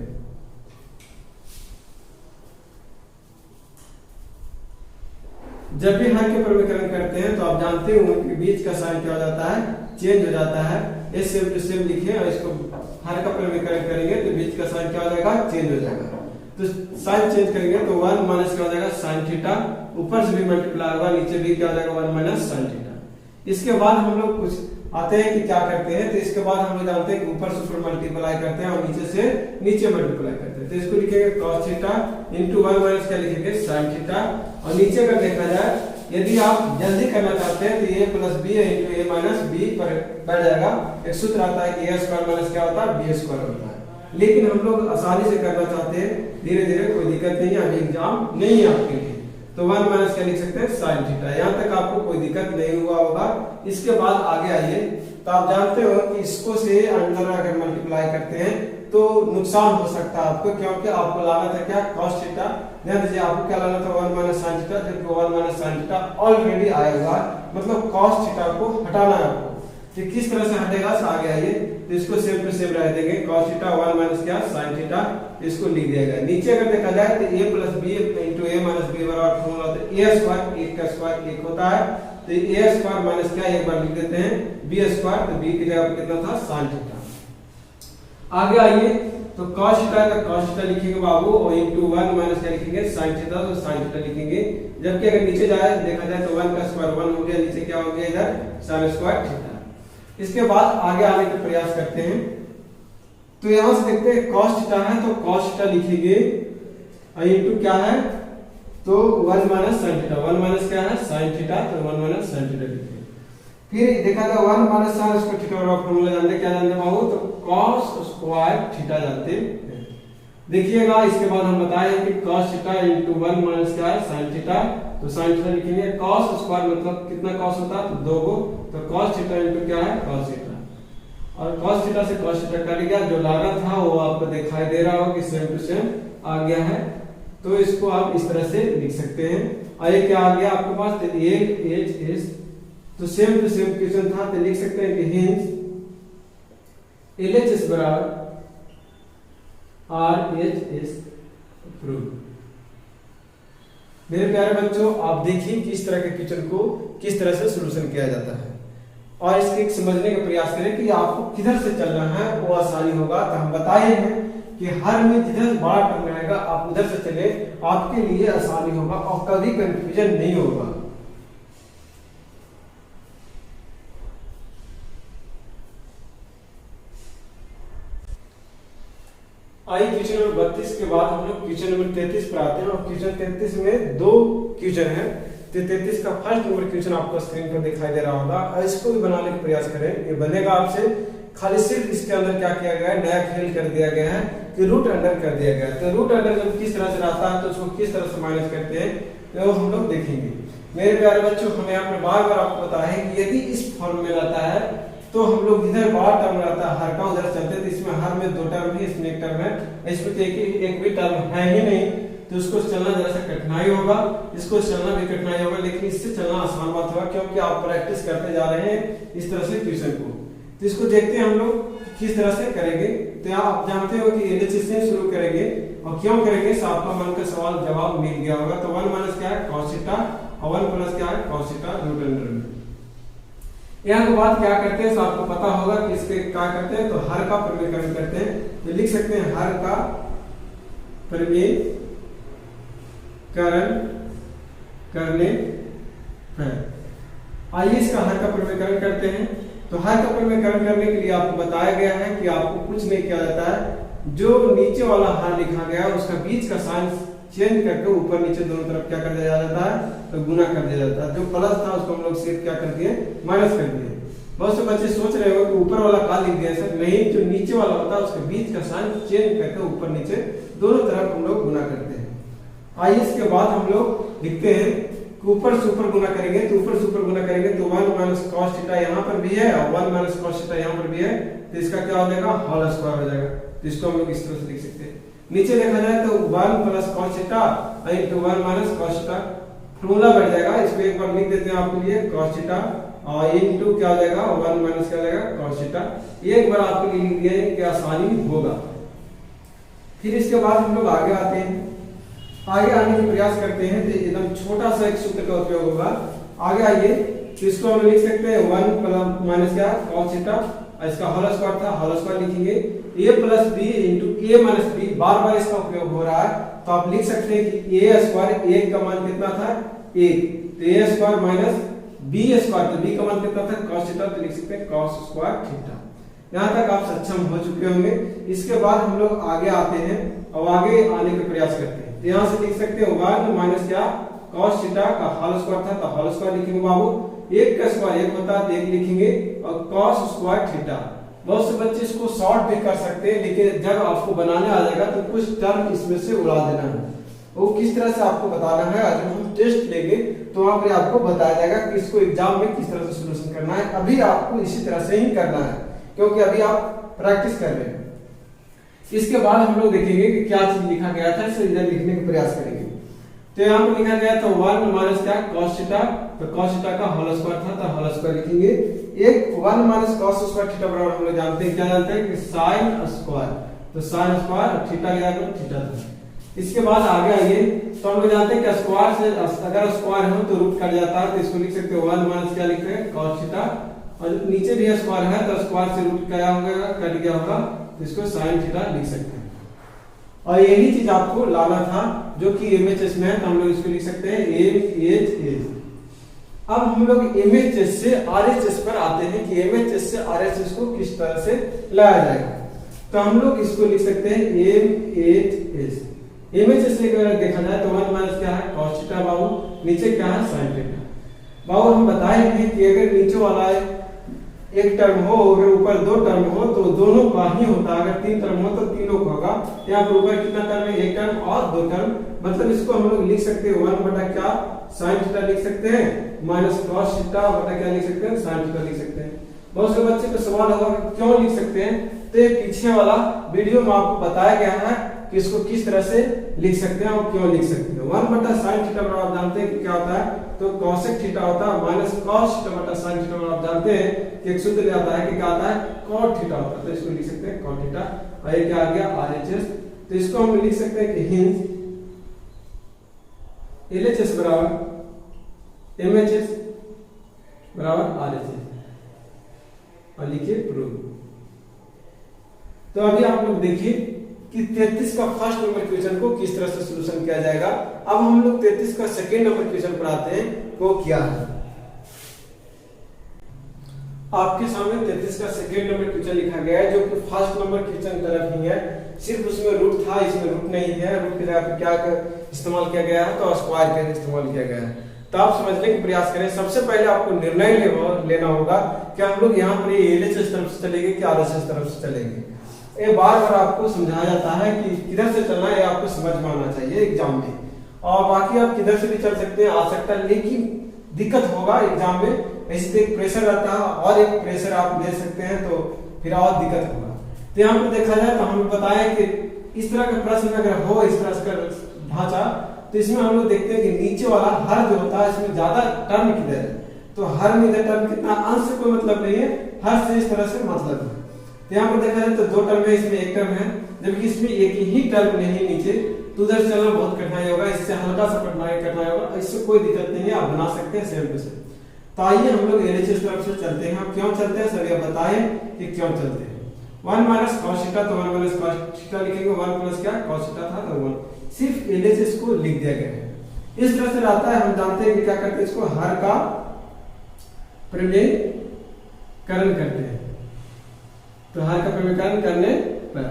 जब भी हर के परिमेयकरण करते हैं तो आप जानते हो कि बीच का साइन क्या हो जाता है, चेंज हो जाता है। ये सेम टू सेम लिखे और इसको हर का परिमेयकरण करेंगे तो बीच का साइन क्या हो जाएगा, चेंज हो जाएगा। तो साइन चेंज करेंगे तो 1 माइनस क्या हो जाएगा, sin थीटा, ऊपर से भी मल्टीप्लाई होगा, नीचे भी क्या हो जाएगा 1 माइनस sin थीटा। इसके बाद हम लोग कुछ आते हैं कि क्या करते हैं, तो इसके बाद हम लोग जानते हैं कि ऊपर से ऊपर मल्टीप्लाई करते हैं और नीचे से नीचे मल्टीप्लाई करते हैं। तो इसको लिखेंगे cos थीटा इनटू 1 माइनस क्या लिखेंगे, sin थीटा। और नीचे अगर देखा जाए यदि आप जल्दी करना चाहते हैं तो a plus b into a minus b पर बैठ जाएगा। एक सूत्र आता है कि a स्क्वायर माइनस क्या होता है, b स्क्वायर होता है। लेकिन हम लोग आसानी से करना चाहते हैं, धीरे धीरे, कोई दिक्कत नहीं है, अभी एग्जाम नहीं है आपके लिए, तो 1 माइनस क्या लिख सकते हैं, sin थीटा। यहाँ तक आपको कोई दिक्कत नहीं हुआ होगा। इसके बाद आगे आइए, तो आप जानते हो कि इसको से अंदर अगर मल्टीप्लाई करते हैं तो नुकसान हो सकता है आपको, क्योंकि आपको लाना था क्या, cos थीटा। ध्यान दीजिए, आपको क्या लाना था, 1 माइनस sin थीटा, जबकि 1 माइनस sin थीटा ऑलरेडी आएगा, मतलब cos थीटा को हटाना है आपको। तो किस तरह से हटेगा, आगे आइए, तो इसको सेम टू सेम रह देंगे, cos थीटा 1 माइनस क्या, sin थीटा, इसको लिख दिएगा। नीचे अगर देखा जाए तो a plus b into a minus b बराबर फॉर्मूला होता है a स्क्वायर, 1 का स्क्वायर 1 होता है, तो a स्क्वायर माइनस क्या, एक बार लिख देते हैं b स्क्वायर, तो b की जगह पर कितना था, sin थीटा। आगे आइए, तो cos थीटा का cos थीटा लिखेंगे बाबू, और इनटू 1 माइनस क्या लिखेंगे, sin थीटा, तो sin थीटा लिखेंगे। जबकि अगर नीचे जाए देखा जाए तो 1 का स्क्वायर 1 हो गया, नीचे क्या हो गया इधर, sin स्क्वायर थीटा। इसके बाद आगे आने का प्रयास करते हैं, तो यहां से देखते हैं cos थीटा है तो cos थीटा लिखेंगे, और इनटू क्या है, तो 1 माइनस sin थीटा, 1 माइनस क्या है, sin थीटा, तो 1 माइनस sin थीटा लिखेंगे। फिर देखा जाए 1 माइनस sin स्क्वायर थीटा का फॉर्मूला जानते, क्या जानते बाबू, तो cos स्क्वायर थीटा जानते हैं। देखिएगा, इसके बाद हम बताए कि cos थीटा इनटू 1 माइनस क्या है, sin थीटा, तो sin थीटा लिखेंगे। cos स्क्वायर मतलब कितना cos होता है, तो 2 को, तो cos थीटा इनटू क्या है, cos थीटा, और cos थीटा से cos थीटा कट गया, जो लाना था वो आपको दिखाई दे रहा होगा कि सेम टू सेम आ गया है। तो इसको आप इस तरह से लिख सकते हैं। और ये क्या आ गया आपके पास, तो a तो सेम टू सेम क्वेश्चन था, तो लिख सकते हैं कि हिंस LHS बराबर RHS प्रूव। मेरे प्यारे बच्चों, आप देखिए कि इस तरह के क्वेश्चन को किस तरह से सॉल्यूशन किया जाता है, और इसके समझने का प्रयास करें कि आपको किधर से चलना है, वो आसानी होगा। तो हम बताए हैं कि हर में जिधर बड़ा टर्म आएगा आप उधर से चले, आपके लिए आसानी होगा और कभी कंफ्यूजन नहीं होगा। आई क्वेश्चन नंबर 32 के बाद हम लोग क्वेश्चन नंबर 33 पर आते हैं, और क्वेश्चन 33 में 2 क्वेश्चन है। तो 33 का फर्स्ट नंबर क्वेश्चन आपको स्क्रीन पर दिखाई दे रहा होगा, और इसको भी बनाने का प्रयास करें। ये बनेगा आपसे, खाली सिर्फ इसके अंदर क्या किया गया है, नया खेल कर दिया गया है कि रूट अंडर कर दिया गया है। तो रूट अंडर जब किस तरह से रहता है तो उसको किस तरह से माइनस करते हैं, तो हम लोग देखेंगे। मेरे प्यारे बच्चों, हम यहाँ पर बार बार आपको बताया है कि यदि इस फॉर्म में रहता है तो हम लोग इधर बड़ा टर्म रहता है, हर का उधर चलते, तो इसमें हर में 2 टर्म है, इसमें 1 टर्म है, इसमें तो एक भी टर्म है ही नहीं, तो उसको चलना जरा सा कठिनाई होगा, इसको चलना भी कठिनाई होगा, लेकिन इससे चलना आसान बात होगा, क्योंकि आप प्रैक्टिस करते जा रहे हैं इस तरह से क्वेश्चन को। तो इसको देखते हैं हम लोग किस तरह से करेंगे। तो आप जानते हो कि LHS से शुरू करेंगे, और क्यों करेंगे, आपका मन का सवाल जवाब मिल गया होगा। तो 1 माइनस क्या है, cos थीटा, और 1 प्लस क्या है, cos थीटा रूट अंडर में। यहाँ के बाद क्या करते हैं, आपको पता होगा कि इसके क्या करते हैं, तो हर का परिमेयकरण करते हैं। तो लिख सकते हैं हर का प्रमेयकरण करने हैं। आइए इसका हर का प्रमेयकरण करते हैं। तो हर का प्रमेयकरण करने के लिए आपको बताया गया है कि आपको कुछ नहीं किया जाता है, जो नीचे वाला हर लिखा गया है उसका बीच का साइन चेंज करके ऊपर नीचे दोनों तरफ क्या कर दिया जाता है, तो गुना कर दिया जाता है। जो प्लस था उसको हम लोग सिर्फ क्या कर दिए, माइनस कर दिए। बहुत से बच्चे सोच रहे हो कि ऊपर वाला का लिख दिया सर, नहीं, जो नीचे वाला होता है उसके बीच का साइन चेंज करके ऊपर नीचे दोनों तरफ हम लोग गुना करते हैं। आइए इसके बाद हम लोग लिखते हैं कि ऊपर से ऊपर गुना करेंगे, तो ऊपर से ऊपर गुना करेंगे तो 1 माइनस cos थीटा यहाँ पर भी है और 1 माइनस cos थीटा यहाँ पर भी है, तो इसका क्या हो जाएगा, होल स्क्वायर हो जाएगा। तो इसको हम लोग इस तरह से लिख सकते हैं। नीचे देखा जाए तो 1 plus cos theta into 1 minus cos theta formula बैठ जाएगा। इसको एक बार लिख देते हैं आपके लिए, cos थीटा और इनटू क्या हो जाएगा 1 माइनस क्या हो जाएगा cos थीटा। एक बार आपके लिए लिख दिया है कि आसानी होगा। फिर इसके बाद हम लोग आगे आते हैं, आगे आने का प्रयास करते हैं। तो एकदम छोटा सा एक सूत्र का उपयोग होगा। आगे आइए, तो इसको हम लिख सकते हैं 1 माइनस क्या cos थीटा, इसका होल स्क्वायर था, होल स्क्वायर लिखेंगे a plus b into a minus b. बार बार इसका उपयोग हो रहा है, तो आप लिख सकते हैं कि a स्क्वायर, a का मान कितना था 1, तो a square minus b square, तो b का मान कितना था cos थीटा, तो लिख सकते हैं cos स्क्वायर थीटा। यहाँ तक आप सक्षम हो चुके होंगे। इसके बाद हम लोग आगे आते हैं और आगे आने का प्रयास करते हैं। तो यहाँ से लिख सकते हैं 1 माइनस क्या cos थीटा का होल स्क्वायर था, तो होल स्क्वायर लिखेंगे बाबू, 1 का स्क्वायर 1 होता है, 1 लिखेंगे और cos स्क्वायर थीटा। बहुत से बच्चे इसको शॉर्ट भी कर सकते हैं, लेकिन जब आपको बनाने आ जाएगा तो कुछ टर्म इसमें से उड़ा देना है। वो किस तरह से आपको बताना है, आज हम टेस्ट लेंगे तो वहां पर आपको बताया जाएगा कि इसको एग्जाम में किस तरह से सॉल्यूशन करना है। अभी आपको इसी तरह से ही करना है, क्योंकि अभी आप प्रैक्टिस कर रहे हैं। इसके बाद हम लोग देखेंगे कि क्या चीज लिखा गया था, इसे इधर लिखने का प्रयास करेंगे। तो यहाँ पर लिखा गया था 1 माइनस क्या cos थीटा, तो cos थीटा का होल स्क्वायर था, तो होल स्क्वायर लिखेंगे। एक 1 माइनस cos स्क्वायर थीटा बराबर हम लोग जानते हैं, क्या जानते हैं कि sin स्क्वायर, तो sin स्क्वायर थीटा क्या था, थीटा था। इसके बाद आगे आइए, तो हम लोग जानते हैं कि स्क्वायर से अगर स्क्वायर हो तो रूट कट जाता है, तो इसको लिख सकते हैं 1 माइनस क्या लिखते हैं cos थीटा, और नीचे भी स्क्वायर है तो स्क्वायर से रूट क्या होगा, कट गया होगा, तो इसको sin थीटा लिख सकते हैं। और यही चीज आपको लाना था जो कि एमएचएस में है, तो हम लोग इसको लिख सकते हैं एमएचएस। अब हम लोग एमएचएस से आरएचएस पर आते हैं कि एमएचएस से आरएचएस को किस तरह से लाया जाएगा। तो हम लोग इसको लिख सकते हैं एमएचएस। एमएचएस से अगर देखा जाए तो 1 माइनस क्या है cos थीटा बाबू, नीचे क्या है sin थीटा। बाबू हम बताए हैं कि अगर नीचे वाला एक टर्म हो, अगर ऊपर 2 टर्म हो तो दोनों का ही होता है, अगर 3 टर्म हो तो तीनों का होगा। यहाँ पर ऊपर कितना टर्म है, 1 टर्म और 2 टर्म, मतलब इसको हम लोग लिख सकते हैं 1 बटा क्या sin थीटा लिख सकते हैं, माइनस cos थीटा बटा क्या लिख सकते हैं, sin थीटा लिख सकते हैं। बहुत से बच्चे को सवाल होगा कि क्यों लिख सकते हैं, तो ये पीछे वाला वीडियो में आपको बताया गया है कि इसको किस तरह से लिख सकते हैं और क्यों लिख सकते हैं। 1 बटा sin थीटा बराबर आप जानते हैं कि क्या होता है, तो cosec थीटा होता है, माइनस cos थीटा बटा sin थीटा बराबर आप जानते हैं कि एक सूत्र आता है कि क्या आता है cot थीटा होता है, तो इसको लिख सकते हैं cot थीटा। और ये क्या आ गया RHS, तो इसको हम लिख सकते हैं कि हिंज LHS बराबर MHS बराबर RHS, और लिखिए प्रूव। तो अभी आप लोग देखिए कि 33 का फर्स्ट नंबर क्वेश्चन को किस तरह से सॉल्यूशन किया जाएगा। अब हम लोग 33 का सेकेंड नंबर क्वेश्चन पर आते हैं, वो क्या है। आपके सामने 33 का सेकेंड नंबर क्वेश्चन लिखा गया है, जो कि फर्स्ट नंबर क्वेश्चन तरफ ही है, सिर्फ उसमें रूट था, इसमें रूट नहीं है। रूट की जगह पे क्या इस्तेमाल किया गया है, तो स्क्वायर का इस्तेमाल किया गया है। तो आप समझने का प्रयास करें। सबसे पहले आपको निर्णय लेना होगा कि हम लोग यहाँ पर एलएचएस तरफ से चलेंगे कि आरएचएस तरफ से चलेंगे। ये बार बार आपको समझाया जाता है कि किधर से चलना है, आपको समझ में आना चाहिए एग्जाम में। और बाकी आप किधर से भी चल सकते हैं, आ सकता है, लेकिन दिक्कत होगा एग्जाम में। ऐसे एक प्रेशर रहता है और एक प्रेशर आप ले सकते हैं, तो फिर और दिक्कत होगा। तो यहाँ पर देखा जाए तो हम बताएं कि इस तरह का प्रश्न अगर हो, इस तरह का ढांचा, तो इसमें हम लोग देखते हैं कि नीचे वाला हर जो होता है इसमें ज्यादा टर्म किधर है, तो हर में इधर टर्म कितना, अंश से कोई मतलब नहीं है, हर से इस तरह से मतलब है। तो यहाँ पर देखा जाए तो 2 टर्म है, इसमें 1 टर्म है, जबकि इसमें एक ही टर्म नहीं नीचे, तो उधर चलना बहुत कठिनाई होगा, इससे हल्का सा कठिनाई होगा। इससे कोई दिक्कत नहीं है, आप बना सकते हैं सेम टू सेम। तो आइए हम लोग एलएचएस तरफ से चलते हैं। हम क्यों चलते हैं सर, ये बताएं कि क्यों चलते हैं। 1 माइनस cos थीटा, तो 1 माइनस cos थीटा लिखेंगे, 1 प्लस क्या cos थीटा था तो 1, सिर्फ LHS को लिख दिया गया है। इस तरह से रहता है। हम जानते हैं कि क्या करते हैं, इसको हर का प्रमेयकरण करते हैं। तो हर का प्रमेयकरण करने पर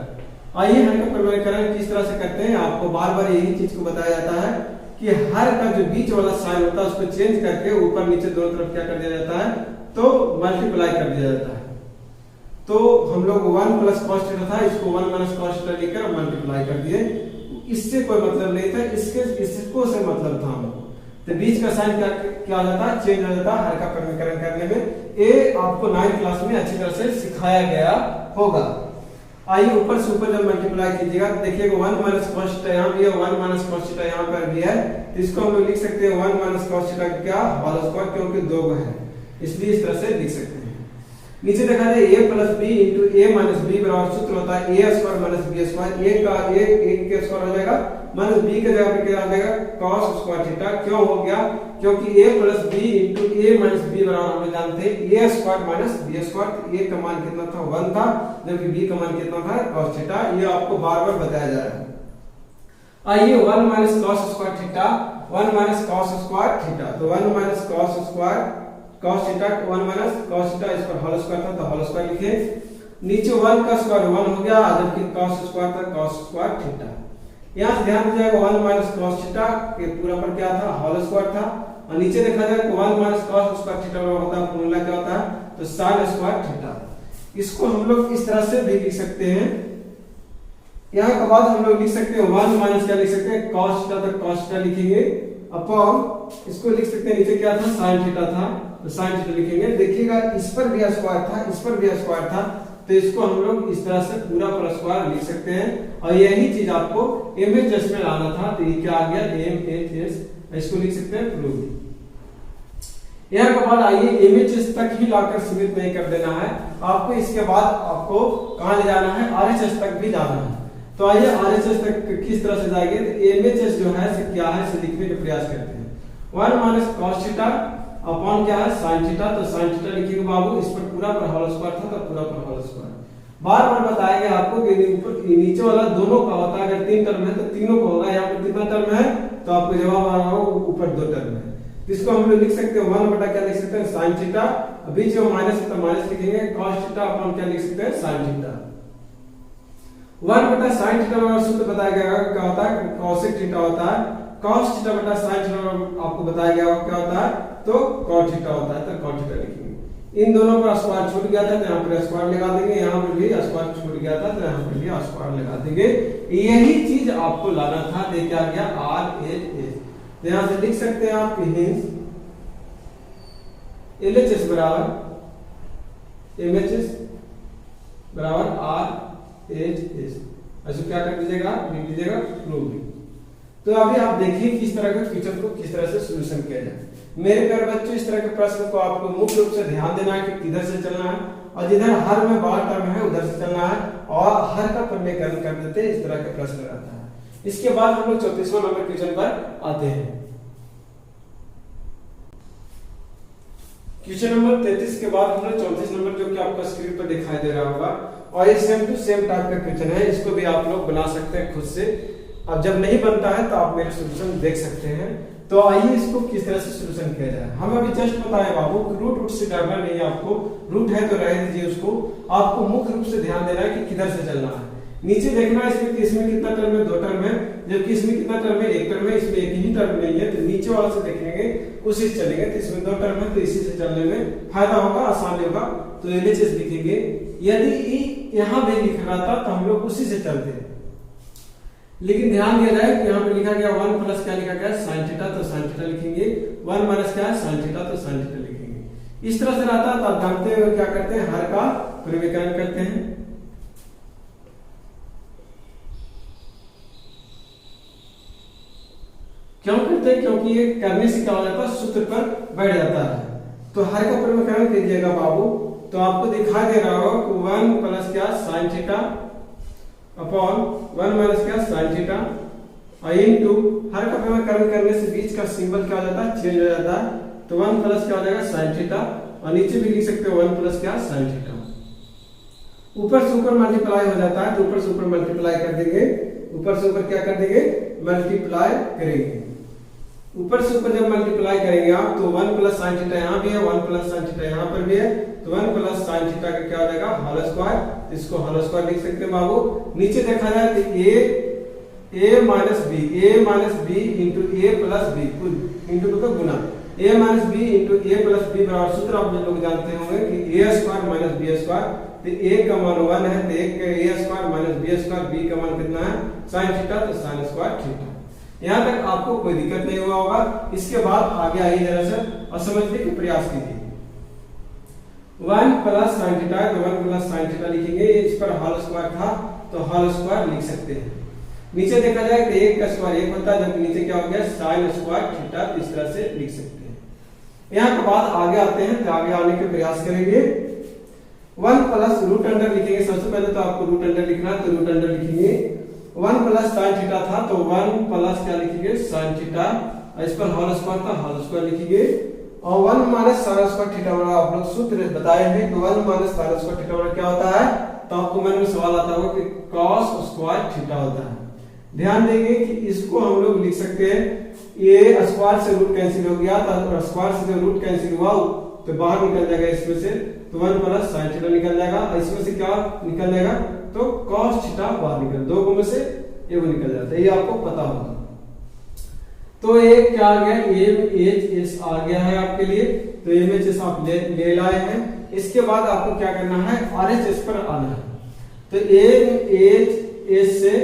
आइए हर का प्रमेयकरण किस तरह से करते हैं, आपको बार बार यही चीज को बताया जाता है कि हर का जो बीच वाला साइन होता है उसको चेंज करके ऊपर नीचे दोनों तरफ क्या कर दिया जाता है, तो मल्टीप्लाई कर दिया जाता है। तो हम लोग 1 प्लस cos थीटा था, इसको 1 माइनस cos थीटा लेकर मल्टीप्लाई कर दिए। इससे कोई मतलब नहीं था, इसको से मतलब था हमको। तो बीच का साइन क्या हो जाता है, चेंज हो जाता है हर का प्रमेयकरण करने में। ये आपको 9th क्लास में अच्छी तरह से सिखाया गया होगा। आइए ऊपर से ऊपर जब मल्टीप्लाई कीजिएगा तो देखिएगा 1 माइनस cos थीटा यहाँ भी है, 1 माइनस cos थीटा यहाँ पर भी है, तो इसको हम लोग लिख सकते हैं 1 माइनस cos थीटा क्या होल स्क्वायर, क्योंकि दो है इसलिए इस तरह से लिख सकते हैं। नीचे देखा जाए a plus b into a minus b बराबर सूत्र होता है a square minus b square. a का a स्क्वायर हो जाएगा माइनस b के जगह पे क्या आ जाएगा cos स्क्वायर थीटा। क्यों हो गया, क्योंकि a plus b into a minus b बराबर हम जानते हैं a square minus b square. तो a का मान कितना था 1 था, जबकि b का मान कितना था cos थीटा। ये आपको बार बार बताया जा रहा है। आइए 1 minus cos square theta, 1 minus cos square theta, तो 1 minus cos square cos theta, 1 minus cos theta, इस पर होल स्क्वायर था तो होल स्क्वायर लिखे। नीचे 1 का स्क्वायर 1 हो गया, जबकि cos स्क्वायर था cos स्क्वायर थीटा। यहां से ध्यान दीजिएगा 1 माइनस cos थीटा के पूरा पर क्या था होल स्क्वायर था, और नीचे देखा जाए 1 माइनस cos स्क्वायर थीटा होता है फॉर्मूला क्या होता है, तो sin स्क्वायर थीटा। इसको हम लोग इस तरह से भी लिख सकते हैं। यहां के बाद हम लोग लिख सकते हैं 1 माइनस क्या लिख सकते हैं cos थीटा, तो cos थीटा लिखेंगे अपॉन इसको लिख सकते हैं नीचे क्या था sin थीटा था, तो sin थीटा लिखेंगे। देखिएगा इस पर भी स्क्वायर था, इस पर भी स्क्वायर था, तो इसको हम लोग इस तरह से पूरा पर स्क्वायर लिख सकते हैं। और यही चीज आपको MHS में लाना था, तो ये क्या आ गया MHS, इसको लिख सकते हैं प्रूव। यहां के बाद आइए MHS तक ही लाकर सीमित नहीं कर देना है आपको, इसके बाद आपको कहां ले जाना है, RHS तक भी जाना है। तो आइए RHS तक किस तरह से जाएंगे, तो MHS जो है से क्या है से लिखने का प्रयास करते हैं। 1 माइनस cos थीटा अपॉन क्या है sin थीटा, तो sin थीटा लिखिएगा बाबू, इस पर पूरा पर होल स्क्वायर था तो पूरा पर होल स्क्वायर। बार बार बताएंगे आपको कि ऊपर नीचे वाला दोनों का होता है, अगर 3 टर्म है तो तीनों का होगा। यहाँ पर कितना टर्म है, तो आपको जवाब आ रहा हो ऊपर 2 टर्म है। इसको हम लोग लिख सकते हैं 1 बटा क्या लिख सकते हैं sin थीटा, बीच में माइनस है तो माइनस लिखेंगे, cos थीटा अपॉन क्या लिख सकते हैं sin थीटा। 1 बटा sin थीटा का सूत्र बताया गया क्या होता है, cosec थीटा होता है। cos थीटा बटा sin थीटा आपको बताया गया क्या होता है, तो cot थीटा होता है, तो cot थीटा लिखेंगे। इन दोनों पर स्क्वायर छूट गया था तो यहाँ पर स्क्वायर लगा देंगे, यहाँ पर भी स्क्वायर छूट गया था तो यहाँ पर भी स्क्वायर लगा देंगे। यही चीज आपको लाना था, देखिए आ गया RHS। तो यहाँ से लिख सकते हैं आप LHS बराबर MHS बराबर RHS। ऐसे क्या कर दीजिएगा, लिख दीजिएगा प्रूव। तो अभी आप देखिए किस तरह के क्वेश्चन को किस तरह से सॉल्यूशन किया जाए। मेरे प्यारे बच्चों, इस तरह के प्रश्न को आपको मुख्य रूप से ध्यान देना है कि किधर से चलना है, और जिधर हर में बार टर्म है उधर से चलना है, और हर का प्रमेयकरण कर देते हैं। इस तरह का प्रश्न रहता है। इसके बाद हम लोग 34वां नंबर क्वेश्चन पर आते हैं। क्वेश्चन नंबर 33 के बाद हम लोग 34 नंबर जो कि आपका स्क्रीन पर दिखाई दे रहा होगा, और ये सेम टू सेम टाइप का क्वेश्चन है। इसको भी आप लोग बना सकते हैं खुद से। अब जब नहीं बनता है तो आप मेरे सॉल्यूशन देख सकते हैं। तो आइए इसको किस तरह से सॉल्यूशन किया जाए। हम अभी जस्ट बताए बाबू रूट से डरना नहीं है आपको, रूट है तो रह दीजिए उसको। आपको मुख्य रूप से ध्यान देना है कि किधर से चलना है। नीचे देखना है इसमें कितना टर्म है, 2 टर्म है, जबकि इसमें कितना टर्म है, 1 टर्म है, इसमें एक ही टर्म नहीं है। तो नीचे वाले से देखेंगे उसी से चलेंगे। तो इसमें 2 टर्म है तो इसी से चलने में फायदा होगा, आसानी होगा। तो LHS लिखेंगे। यदि यहाँ भी लिख रहा था तो हम लोग उसी से चलते हैं, लेकिन ध्यान दिया जाए कि यहाँ पे लिखा गया 1 प्लस क्या लिखा गया sin थीटा, तो sin थीटा लिखेंगे। 1 माइनस क्या है sin थीटा, तो sin थीटा लिखेंगे। इस तरह से रहता है। तो आप जानते हैं क्या करते हैं, हर का प्रमेयकरण करते हैं। क्यों करते हैं, क्योंकि ये करने से क्या हो जाता है, सूत्र पर बैठ जाता है। तो हर का प्रमेयकरण कीजिएगा बाबू। तो आपको दिखाई दे रहा होगा कि 1 प्लस क्या sin थीटा अपॉन 1 माइनस क्या sin थीटा, और इनटू हर का प्रमेयकरण करने से बीच का सिंबल क्या हो जाता है, चेंज हो जाता है। तो 1 प्लस क्या हो जाएगा sin थीटा, और नीचे भी लिख सकते हो 1 प्लस क्या sin थीटा। ऊपर से ऊपर मल्टीप्लाई हो जाता है तो ऊपर से ऊपर मल्टीप्लाई कर देंगे, ऊपर से ऊपर क्या कर देंगे, मल्टीप्लाई करेंगे। ऊपर से ऊपर जब मल्टीप्लाई करेंगे आप तो 1 प्लस साइन थीटा यहाँ भी है, 1 प्लस साइन थीटा यहाँ पर भी है, तो 1 प्लस साइन थीटा का क्या हो जाएगा, होल स्क्वायर। इसको होल स्क्वायर लिख सकते हैं बाबू। नीचे देखा जाए तो a minus b into a plus b, into मतलब गुना, a minus b into a plus b बराबर सूत्र आप लोग जानते होंगे कि a square minus b square. तो a का मान 1 है तो a square minus b square, b का मान कितना है साइन थीटा, तो साइन स्क्वायर थीटा। यहाँ तक आपको कोई दिक्कत नहीं हुआ होगा। इसके बाद आगे आइए जरा सा और समझने का प्रयास कीजिए। 1 प्लस साइन थीटा तो 1 प्लस साइन थीटा लिखेंगे, इस पर होल स्क्वायर था तो होल स्क्वायर लिख सकते हैं। नीचे देखा जाए तो 1 का स्क्वायर 1 होता है, जबकि नीचे क्या हो गया साइन स्क्वायर थीटा, इस तरह से लिख सकते हैं। यहाँ के बाद आगे आते हैं, तो आगे आने के प्रयास करेंगे। 1 प्लस रूट अंडर लिखेंगे। सबसे पहले तो आपको रूट अंडर लिखना है, तो रूट अंडर लिखेंगे। 1 प्लस साइन थीटा था तो 1 प्लस क्या लिखेंगे साइन थीटा, इस पर होल स्क्वायर था होल स्क्वायर लिखेंगे। और 1 माइनस साइन स्क्वायर थीटा वाला आप लोग सूत्र बताए हैं कि 1 माइनस साइन स्क्वायर थीटा वाला क्या होता है, तो आपको मन में सवाल आता होगा कि cos स्क्वायर थीटा होता है। ध्यान देंगे कि इसको हम लोग लिख सकते हैं, ये स्क्वायर से रूट कैंसिल हो गया तो स्क्वायर से जब रूट कैंसिल हुआ तो बाहर निकल जाएगा इसमें से, तो 1 प्लस साइन थीटा निकल जाएगा। इसमें से क्या निकल जाएगा, तो cos थीटा बाहर निकल, दो को में से एक निकल जाता है, ये आपको पता होगा। तो एक क्या आ गया, एमएचएस आ गया है आपके लिए, तो एमएचएस आप ले लाए हैं। इसके बाद आपको क्या करना है, आरएचएस पर आना है। तो एमएचएस से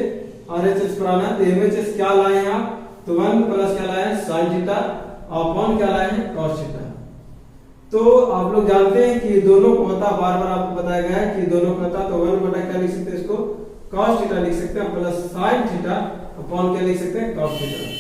आरएचएस पर आना है, तो एमएचएस क्या लाए हैं आप, तो 1 प्लस क्या लाए हैं साइन थीटा अपॉन क्या लाए हैं cos थीटा। तो आप लोग जानते हैं कि दोनों को होता, बार बार आपको बताया गया है कि दोनों को होता, तो 1 बटा क्या लिख सकते हैं, इसको cos थीटा लिख सकते हैं, प्लस साइन थीटा अपॉन क्या लिख सकते हैं cos थीटा।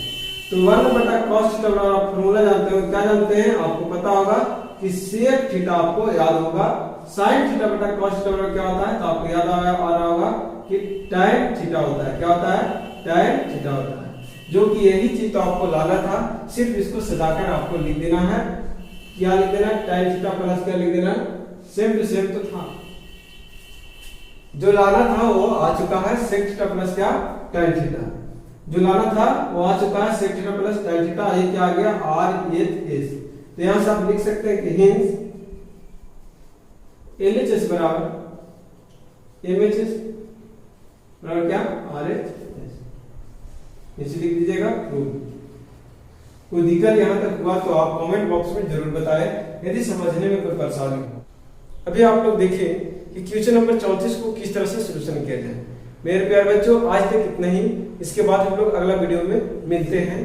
तो 1 बटा cos थीटा वाला आप फार्मूला जानते हो, क्या जानते हैं, आपको पता होगा कि sec थीटा आपको याद होगा, sin थीटा बटा cos थीटा वाला क्या होता है, तो आपको याद आ रहा होगा कि tan थीटा होता है। क्या होता है, tan थीटा होता है, जो कि यही चीज तो आपको लाना था, सिर्फ इसको सजाकर आपको लिख देना है। क्या लिख देना, tan थीटा प्लस क्या लिख देना, सेम टू सेम तो था, जो लाना था वो आ चुका है, sec थीटा प्लस क्या tan थीटा, जो लाना था वो आ चुका है, sec theta plus tan theta. ये क्या आ गया आरएचएस। तो यहां से आप लिख सकते हैं कि हिंस एलएचएस बराबर एमएचएस बराबर क्या आरएचएस, इसे लिख दीजिएगा प्रूफ। कोई दिक्कत यहां तक हुआ तो आप कमेंट बॉक्स में जरूर बताएं, यदि समझने में कोई परेशानी हो। अभी आप लोग देखें कि क्वेश्चन नंबर 34 को किस तरह से सॉल्यूशन किया जाए। मेरे प्यारे बच्चों आज तक इतना ही, इसके बाद हम लोग अगला वीडियो में मिलते हैं।